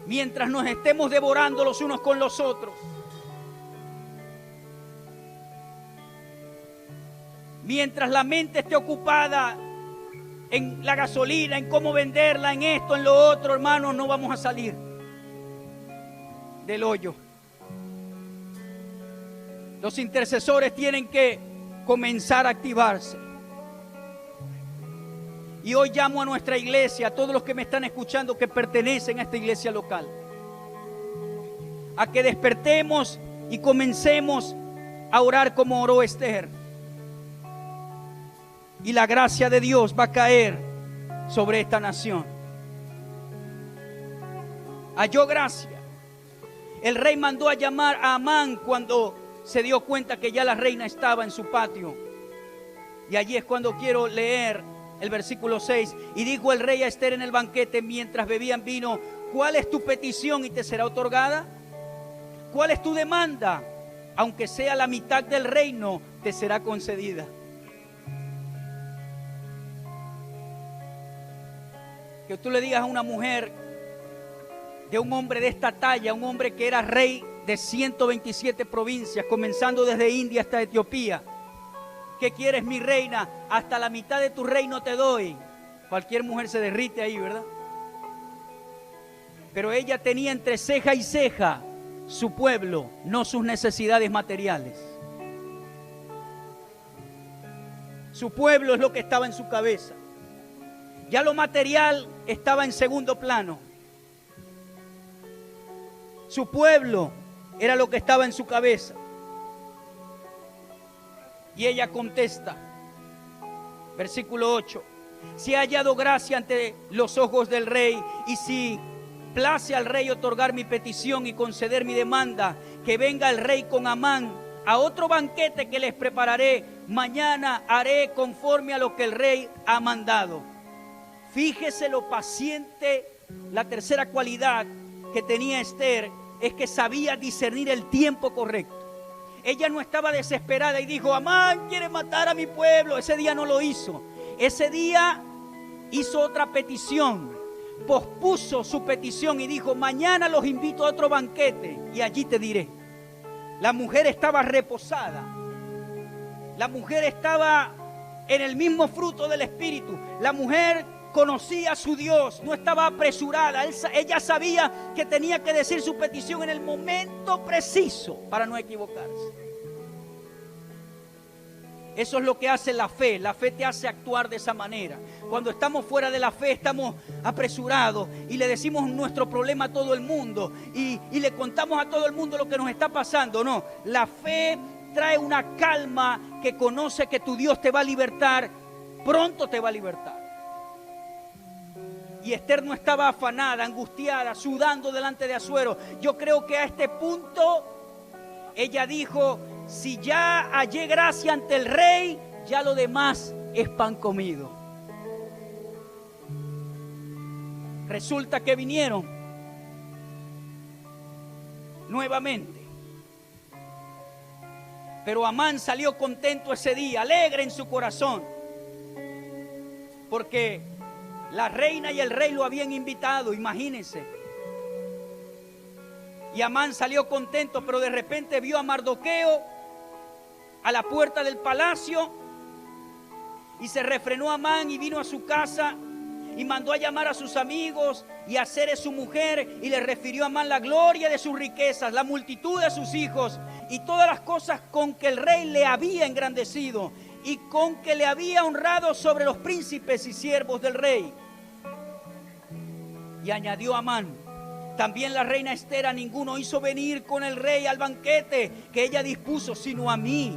Mientras nos estemos devorando los unos con los otros, mientras la mente esté ocupada en la gasolina, en cómo venderla, en esto, en lo otro, hermanos, no vamos a salir del hoyo. Los intercesores tienen que comenzar a activarse. Y hoy llamo a nuestra iglesia, a todos los que me están escuchando que pertenecen a esta iglesia local, a que despertemos y comencemos a orar como oró Esther. Y la gracia de Dios va a caer sobre esta nación. Halló gracia. El rey mandó a llamar a Amán cuando se dio cuenta que ya la reina estaba en su patio. Y allí es cuando quiero leer el versículo 6. Y dijo el rey a Esther en el banquete mientras bebían vino: ¿cuál es tu petición y te será otorgada? ¿Cuál es tu demanda? Aunque sea la mitad del reino, te será concedida. Que tú le digas a una mujer de un hombre de esta talla, un hombre que era rey de 127 provincias, comenzando desde India hasta Etiopía: ¿qué quieres, mi reina? Hasta la mitad de tu reino te doy. Cualquier mujer se derrite ahí, ¿verdad? Pero ella tenía entre ceja y ceja su pueblo, no sus necesidades materiales. Su pueblo es lo que estaba en su cabeza. Ya lo material estaba en segundo plano. Su pueblo era lo que estaba en su cabeza. Y ella contesta, versículo 8: si he hallado gracia ante los ojos del rey, y si place al rey otorgar mi petición y conceder mi demanda, que venga el rey con Amán a otro banquete que les prepararé. Mañana haré conforme a lo que el rey ha mandado. Fíjese lo paciente. La tercera cualidad que tenía Esther es que sabía discernir el tiempo correcto. Ella no estaba desesperada y dijo: Amán quiere matar a mi pueblo. Ese día no lo hizo. Ese día hizo otra petición, pospuso su petición y dijo: mañana los invito a otro banquete y allí te diré. La mujer estaba reposada. La mujer estaba en el mismo fruto del Espíritu. La mujer conocía a su Dios, no estaba apresurada. Ella sabía que tenía que decir su petición en el momento preciso para no equivocarse. Eso es lo que hace la fe. La fe te hace actuar de esa manera. Cuando estamos fuera de la fe, estamos apresurados y le decimos nuestro problema a todo el mundo y le contamos a todo el mundo lo que nos está pasando. No, la fe trae una calma que conoce que tu Dios te va a libertar, pronto te va a libertar. Y Esther no estaba afanada, angustiada, sudando delante de Asuero. Yo creo que a este punto ella dijo: si ya hallé gracia ante el rey, ya lo demás es pan comido. Resulta que vinieron nuevamente. Pero Amán salió contento ese día, alegre en su corazón, porque la reina y el rey lo habían invitado, imagínense. Y Amán salió contento, pero de repente vio a Mardoqueo a la puerta del palacio y se refrenó Amán y vino a su casa y mandó a llamar a sus amigos y a Zeres su mujer, y le refirió a Amán la gloria de sus riquezas, la multitud de sus hijos y todas las cosas con que el rey le había engrandecido y con que le había honrado sobre los príncipes y siervos del rey. Y añadió Amán: también la reina Esther a ninguno hizo venir con el rey al banquete que ella dispuso, sino a mí.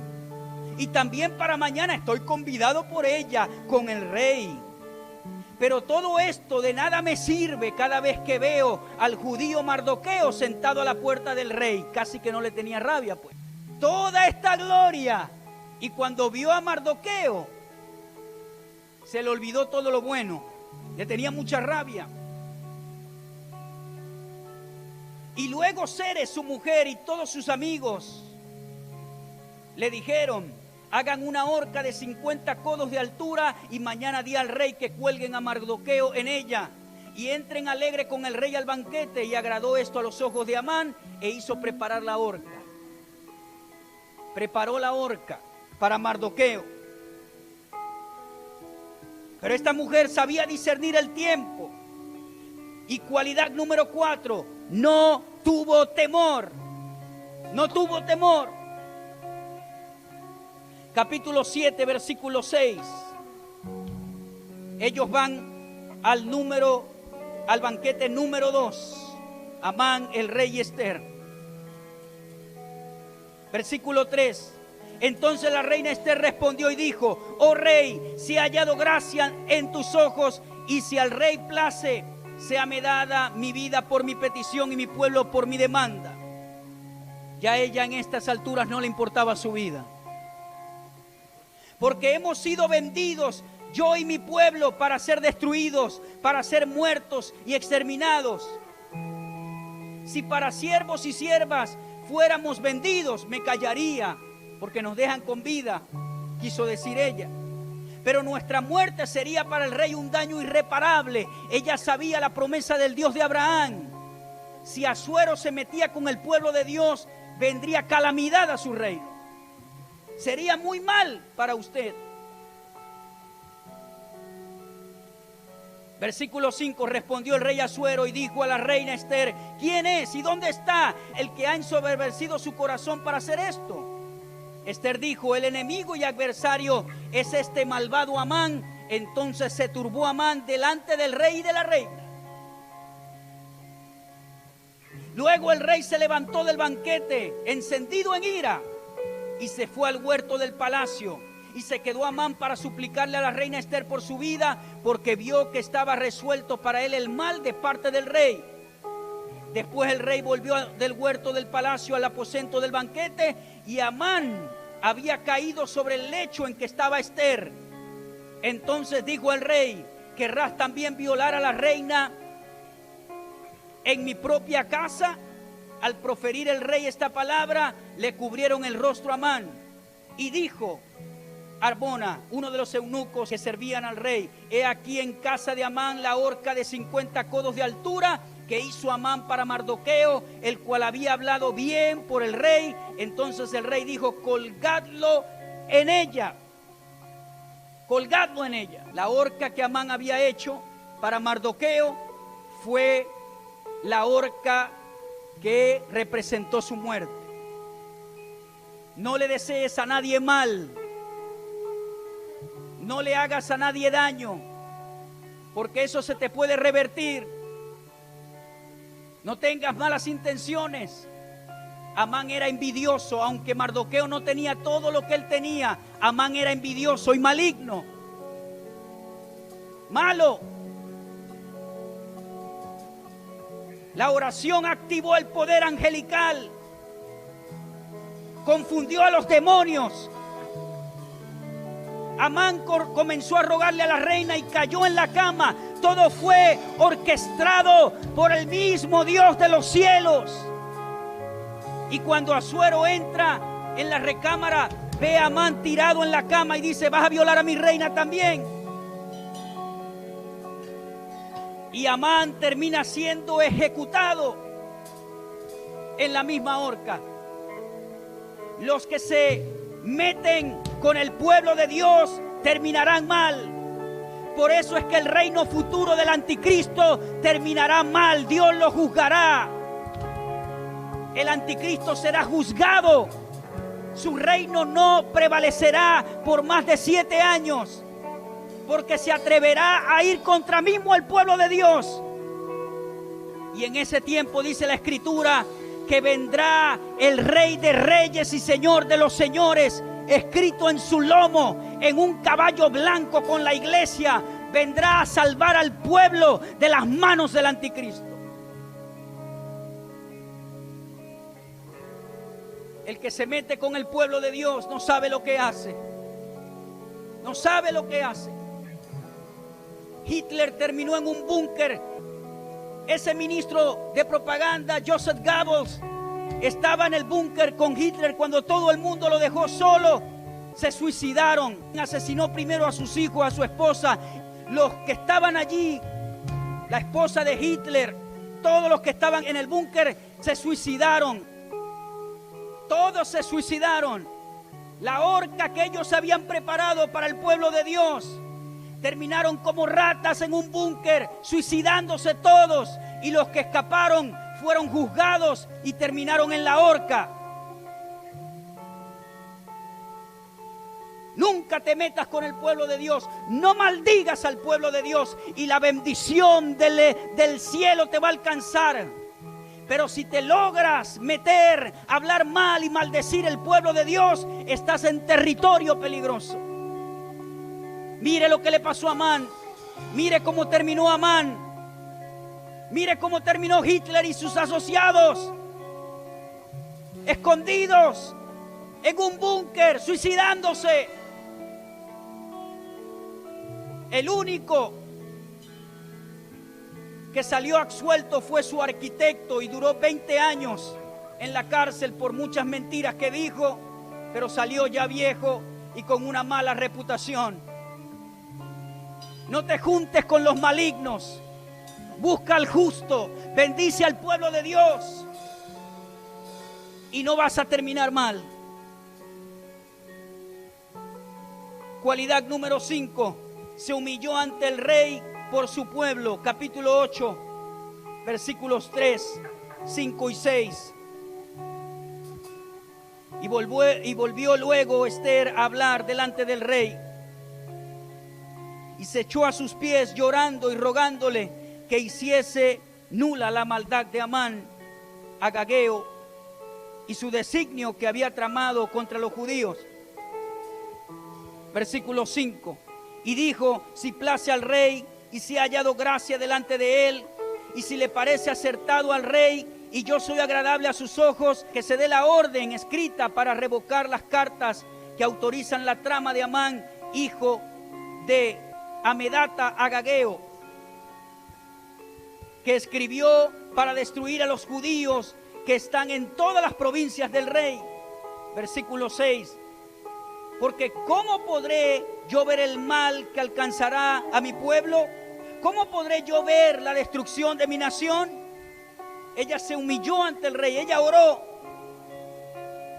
Y también para mañana estoy convidado por ella con el rey. Pero todo esto de nada me sirve cada vez que veo al judío Mardoqueo sentado a la puerta del rey. Casi que no le tenía rabia, pues. Toda esta gloria. Y cuando vio a Mardoqueo, se le olvidó todo lo bueno. Le tenía mucha rabia. Y luego Zeres, su mujer, y todos sus amigos le dijeron: hagan una horca de 50 codos de altura y mañana di al rey que cuelguen a Mardoqueo en ella y entren alegre con el rey al banquete. Y agradó esto a los ojos de Amán e hizo preparar la horca. Preparó la horca para Mardoqueo. Pero esta mujer sabía discernir el tiempo. Y cualidad número 4, no tuvo temor. No tuvo temor. Capítulo 7, versículo 6. Ellos van al banquete número 2. Amán, el rey, y Esther. Versículo 3. Entonces la reina Esther respondió y dijo: oh rey, si he hallado gracia en tus ojos, y si al rey place, séame dada mi vida por mi petición y mi pueblo por mi demanda. Ya a ella en estas alturas no le importaba su vida. Porque hemos sido vendidos, yo y mi pueblo, para ser destruidos, para ser muertos y exterminados. Si para siervos y siervas fuéramos vendidos, me callaría, porque nos dejan con vida, quiso decir ella. Pero nuestra muerte sería para el rey un daño irreparable. Ella sabía la promesa del Dios de Abraham. Si Asuero se metía con el pueblo de Dios, vendría calamidad a su reino. Sería muy mal para usted. Versículo 5. Respondió el rey Asuero y dijo a la reina Esther: ¿quién es y dónde está el que ha ensoberbecido su corazón para hacer esto? Esther dijo: el enemigo y adversario es este malvado Amán. Entonces se turbó Amán delante del rey y de la reina. Luego el rey se levantó del banquete, encendido en ira, y se fue al huerto del palacio. Y se quedó Amán para suplicarle a la reina Esther por su vida, porque vio que estaba resuelto para él el mal de parte del rey. Después el rey volvió del huerto del palacio al aposento del banquete, y Amán había caído sobre el lecho en que estaba Esther. Entonces dijo el rey: ¿querrás también violar a la reina en mi propia casa? Al proferir el rey esta palabra, le cubrieron el rostro a Amán. Y dijo Arbona, uno de los eunucos que servían al rey: he aquí en casa de Amán la horca de 50 codos de altura que hizo Amán para Mardoqueo, el cual había hablado bien por el rey. Entonces el rey dijo: colgadlo en ella. Colgadlo en ella. La horca que Amán había hecho para Mardoqueo fue la horca que representó su muerte. No le desees a nadie mal. No le hagas a nadie daño, porque eso se te puede revertir. No tengas malas intenciones. Amán era envidioso, aunque Mardoqueo no tenía todo lo que él tenía. Amán era envidioso y maligno. Malo. La oración activó el poder angelical. Confundió a los demonios. Amán comenzó a rogarle a la reina y cayó en la cama. Todo fue orquestado por el mismo Dios de los cielos. Y cuando Asuero entra en la recámara, ve a Amán tirado en la cama y dice: ¿vas a violar a mi reina también? Y Amán termina siendo ejecutado en la misma horca. Los que se meten con el pueblo de Dios terminarán mal. Por eso es que el reino futuro del anticristo terminará mal. Dios lo juzgará. El anticristo será juzgado. Su reino no prevalecerá por más de 7 años, porque se atreverá a ir contra mismo el pueblo de Dios. Y en ese tiempo dice la Escritura que vendrá el Rey de Reyes y Señor de los Señores, escrito en su lomo, en un caballo blanco con la iglesia. vendrá a salvar al pueblo de las manos del anticristo. El que se mete con el pueblo de Dios no sabe lo que hace. No sabe lo que hace. Hitler terminó en un búnker. Ese ministro de propaganda, Joseph Goebbels, estaba en el búnker con Hitler cuando todo el mundo lo dejó solo. Se suicidaron. Asesinó primero a sus hijos, a su esposa. Los que estaban allí, la esposa de Hitler, todos los que estaban en el búnker se suicidaron. Todos se suicidaron. La horca que ellos habían preparado para el pueblo de Dios, terminaron como ratas en un búnker, suicidándose todos. Y los que escaparon fueron juzgados y terminaron en la horca. Nunca te metas con el pueblo de Dios. No maldigas al pueblo de Dios y la bendición del cielo te va a alcanzar. Pero si te logras meter, hablar mal y maldecir el pueblo de Dios, estás en territorio peligroso. Mire lo que le pasó a Amán. Mire cómo terminó Amán. Mire cómo terminó Hitler y sus asociados. Escondidos en un búnker, suicidándose. El único que salió absuelto fue su arquitecto y duró 20 años en la cárcel por muchas mentiras que dijo, pero salió ya viejo y con una mala reputación. No te juntes con los malignos. Busca al justo, bendice al pueblo de Dios y no vas a terminar mal. Cualidad número 5. Se humilló ante el rey por su pueblo. Capítulo 8, versículos 3, 5 y 6. Y volvió luego Esther a hablar delante del rey. Y se echó a sus pies llorando y rogándole que hiciese nula la maldad de Amán, agageo, y su designio que había tramado contra los judíos. Versículo 5. Y dijo: si place al rey y si ha hallado gracia delante de él, y si le parece acertado al rey y yo soy agradable a sus ojos, que se dé la orden escrita para revocar las cartas que autorizan la trama de Amán, hijo de Amedata Agageo, que escribió para destruir a los judíos que están en todas las provincias del rey. Versículo 6. Porque ¿cómo podré yo ver el mal que alcanzará a mi pueblo? ¿Cómo podré yo ver la destrucción de mi nación? Ella se humilló ante el rey, ella oró.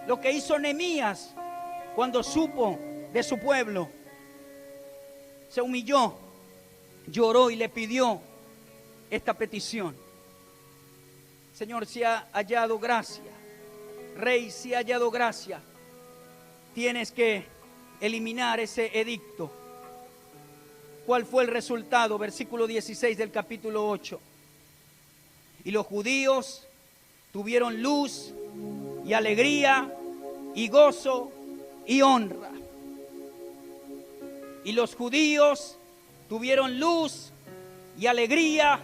Lo que hizo Nehemías cuando supo de su pueblo. Se humilló, lloró y le pidió esta petición. Señor, si ha hallado gracia, rey, si ha hallado gracia, tienes que eliminar ese edicto. ¿Cuál fue el resultado? Versículo 16 del capítulo 8. Y los judíos tuvieron luz y alegría y gozo y honra. Y los judíos tuvieron luz y alegría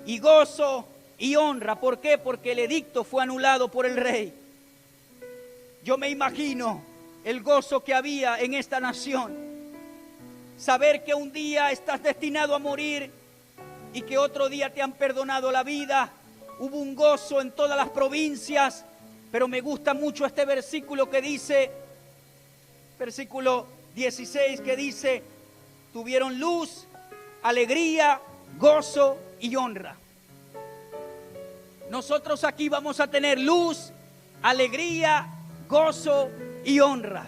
y gozo y honra. ¿Por qué? Porque el edicto fue anulado por el rey. Yo me imagino el gozo que había en esta nación. Saber que un día estás destinado a morir y que otro día te han perdonado la vida. Hubo un gozo en todas las provincias, pero me gusta mucho este versículo que dice, versículo 16, que dice: tuvieron luz, alegría, gozo y honra. Nosotros aquí vamos a tener luz, alegría, gozo y honra.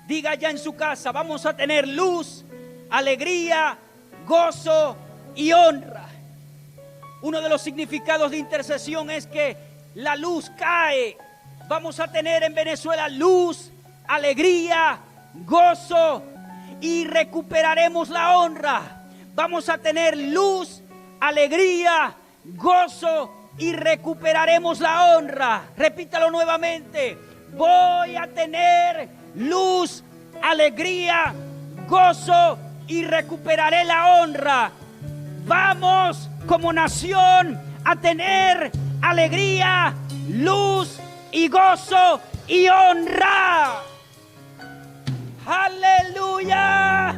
Diga ya en su casa: vamos a tener luz, alegría, gozo y honra. Uno de los significados de intercesión es que la luz cae. Vamos a tener en Venezuela luz, alegría, gozo y recuperaremos la honra. Vamos a tener luz, alegría, gozo y recuperaremos la honra. Repítalo nuevamente: voy a tener luz, alegría, gozo y recuperaré la honra. Vamos como nación a tener alegría, luz y gozo y honra. Aleluya.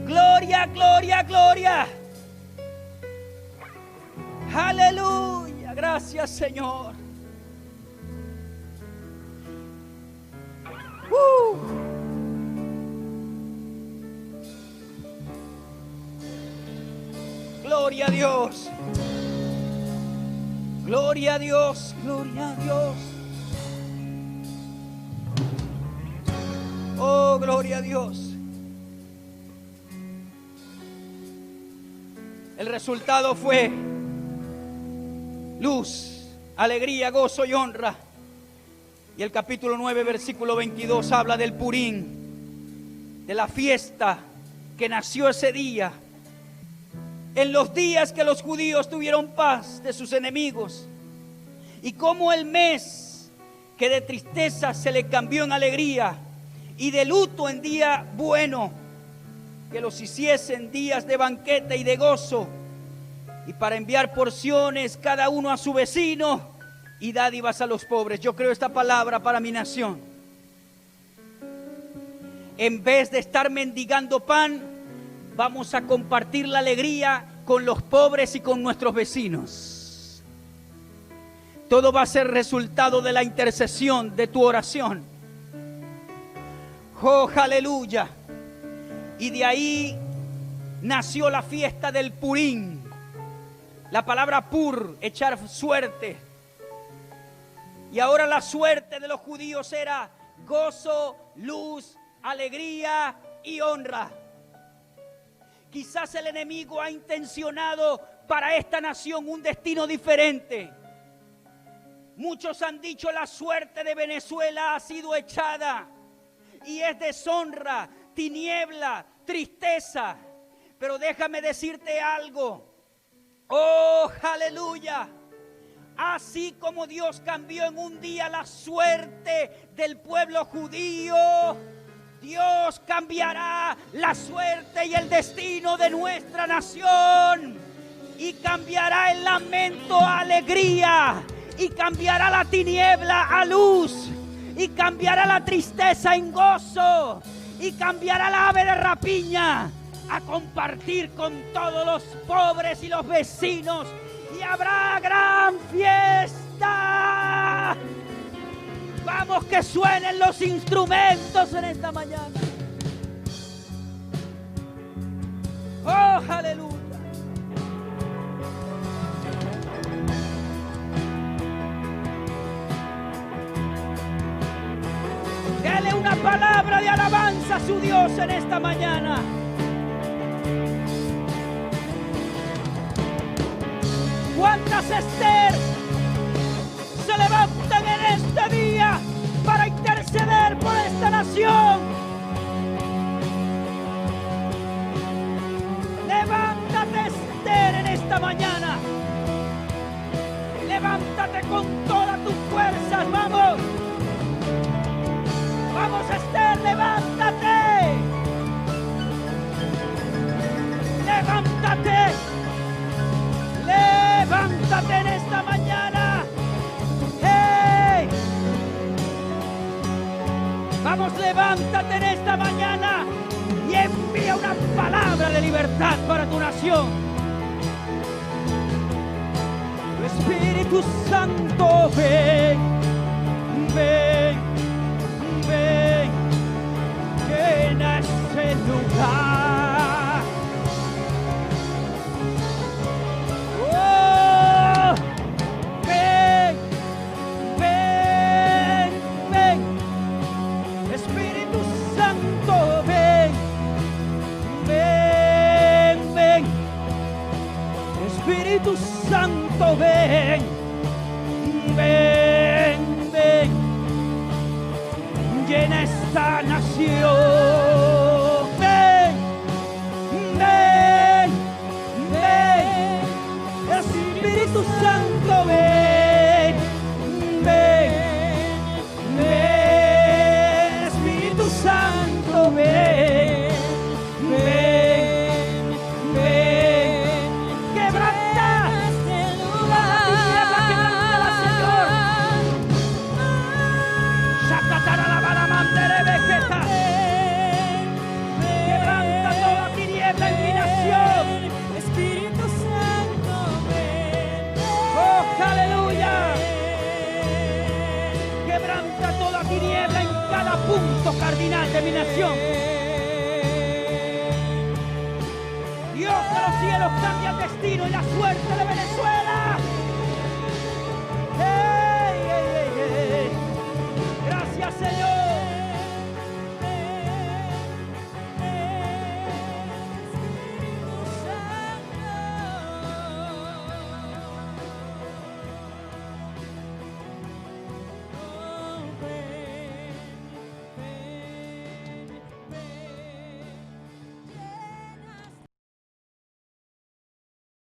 Gloria, gloria, gloria. Aleluya. Gracias, Señor. Gloria a Dios. Gloria a Dios. Gloria a Dios. Oh, gloria a Dios. El resultado fue luz, alegría, gozo y honra. Y el capítulo 9, versículo 22 habla del Purín, de la fiesta que nació ese día, en los días que los judíos tuvieron paz de sus enemigos, y como el mes que de tristeza se le cambió en alegría y de luto en día bueno, que los hiciesen días de banquete y de gozo, y para enviar porciones cada uno a su vecino y dádivas a los pobres. Yo creo esta palabra para mi nación. En vez de estar mendigando pan, vamos a compartir la alegría con los pobres y con nuestros vecinos. Todo va a ser resultado de la intercesión, de tu oración. Oh, aleluya. Y de ahí nació la fiesta del Purín. La palabra pur, echar suerte. Y ahora la suerte de los judíos era gozo, luz, alegría y honra. Quizás el enemigo ha intencionado para esta nación un destino diferente. Muchos han dicho la suerte de Venezuela ha sido echada y es deshonra, tiniebla, tristeza. Pero déjame decirte algo. Oh, aleluya. Así como Dios cambió en un día la suerte del pueblo judío, Dios cambiará la suerte y el destino de nuestra nación. Y cambiará el lamento a alegría. Y cambiará la tiniebla a luz. Y cambiará la tristeza en gozo. Y cambiará la ave de rapiña a compartir con todos los pobres y los vecinos. Y habrá gran fiesta. Vamos, que suenen los instrumentos en esta mañana. Oh, aleluya. Dele una palabra de alabanza a su Dios en esta mañana. ¿Cuántas Esther se levantan en este día para interceder por esta nación? Levántate, Esther, en esta mañana. Levántate con todas tus fuerzas, vamos. Vamos, Esther, levántate. Levántate. Levántate en esta mañana. ¡Hey! Vamos, levántate en esta mañana y envía una palabra de libertad para tu nación. Tu Espíritu Santo, ven, ven, ven, llena este lugar. Espíritu Santo, ven, ven, ven, llena esta nación, ven, ven, ven, Espíritu Santo, ven, ven, ven, Espíritu Santo, ven. tiniebla en cada punto cardinal de mi nación. Dios de los cielos cambia el destino y la suerte de Venezuela.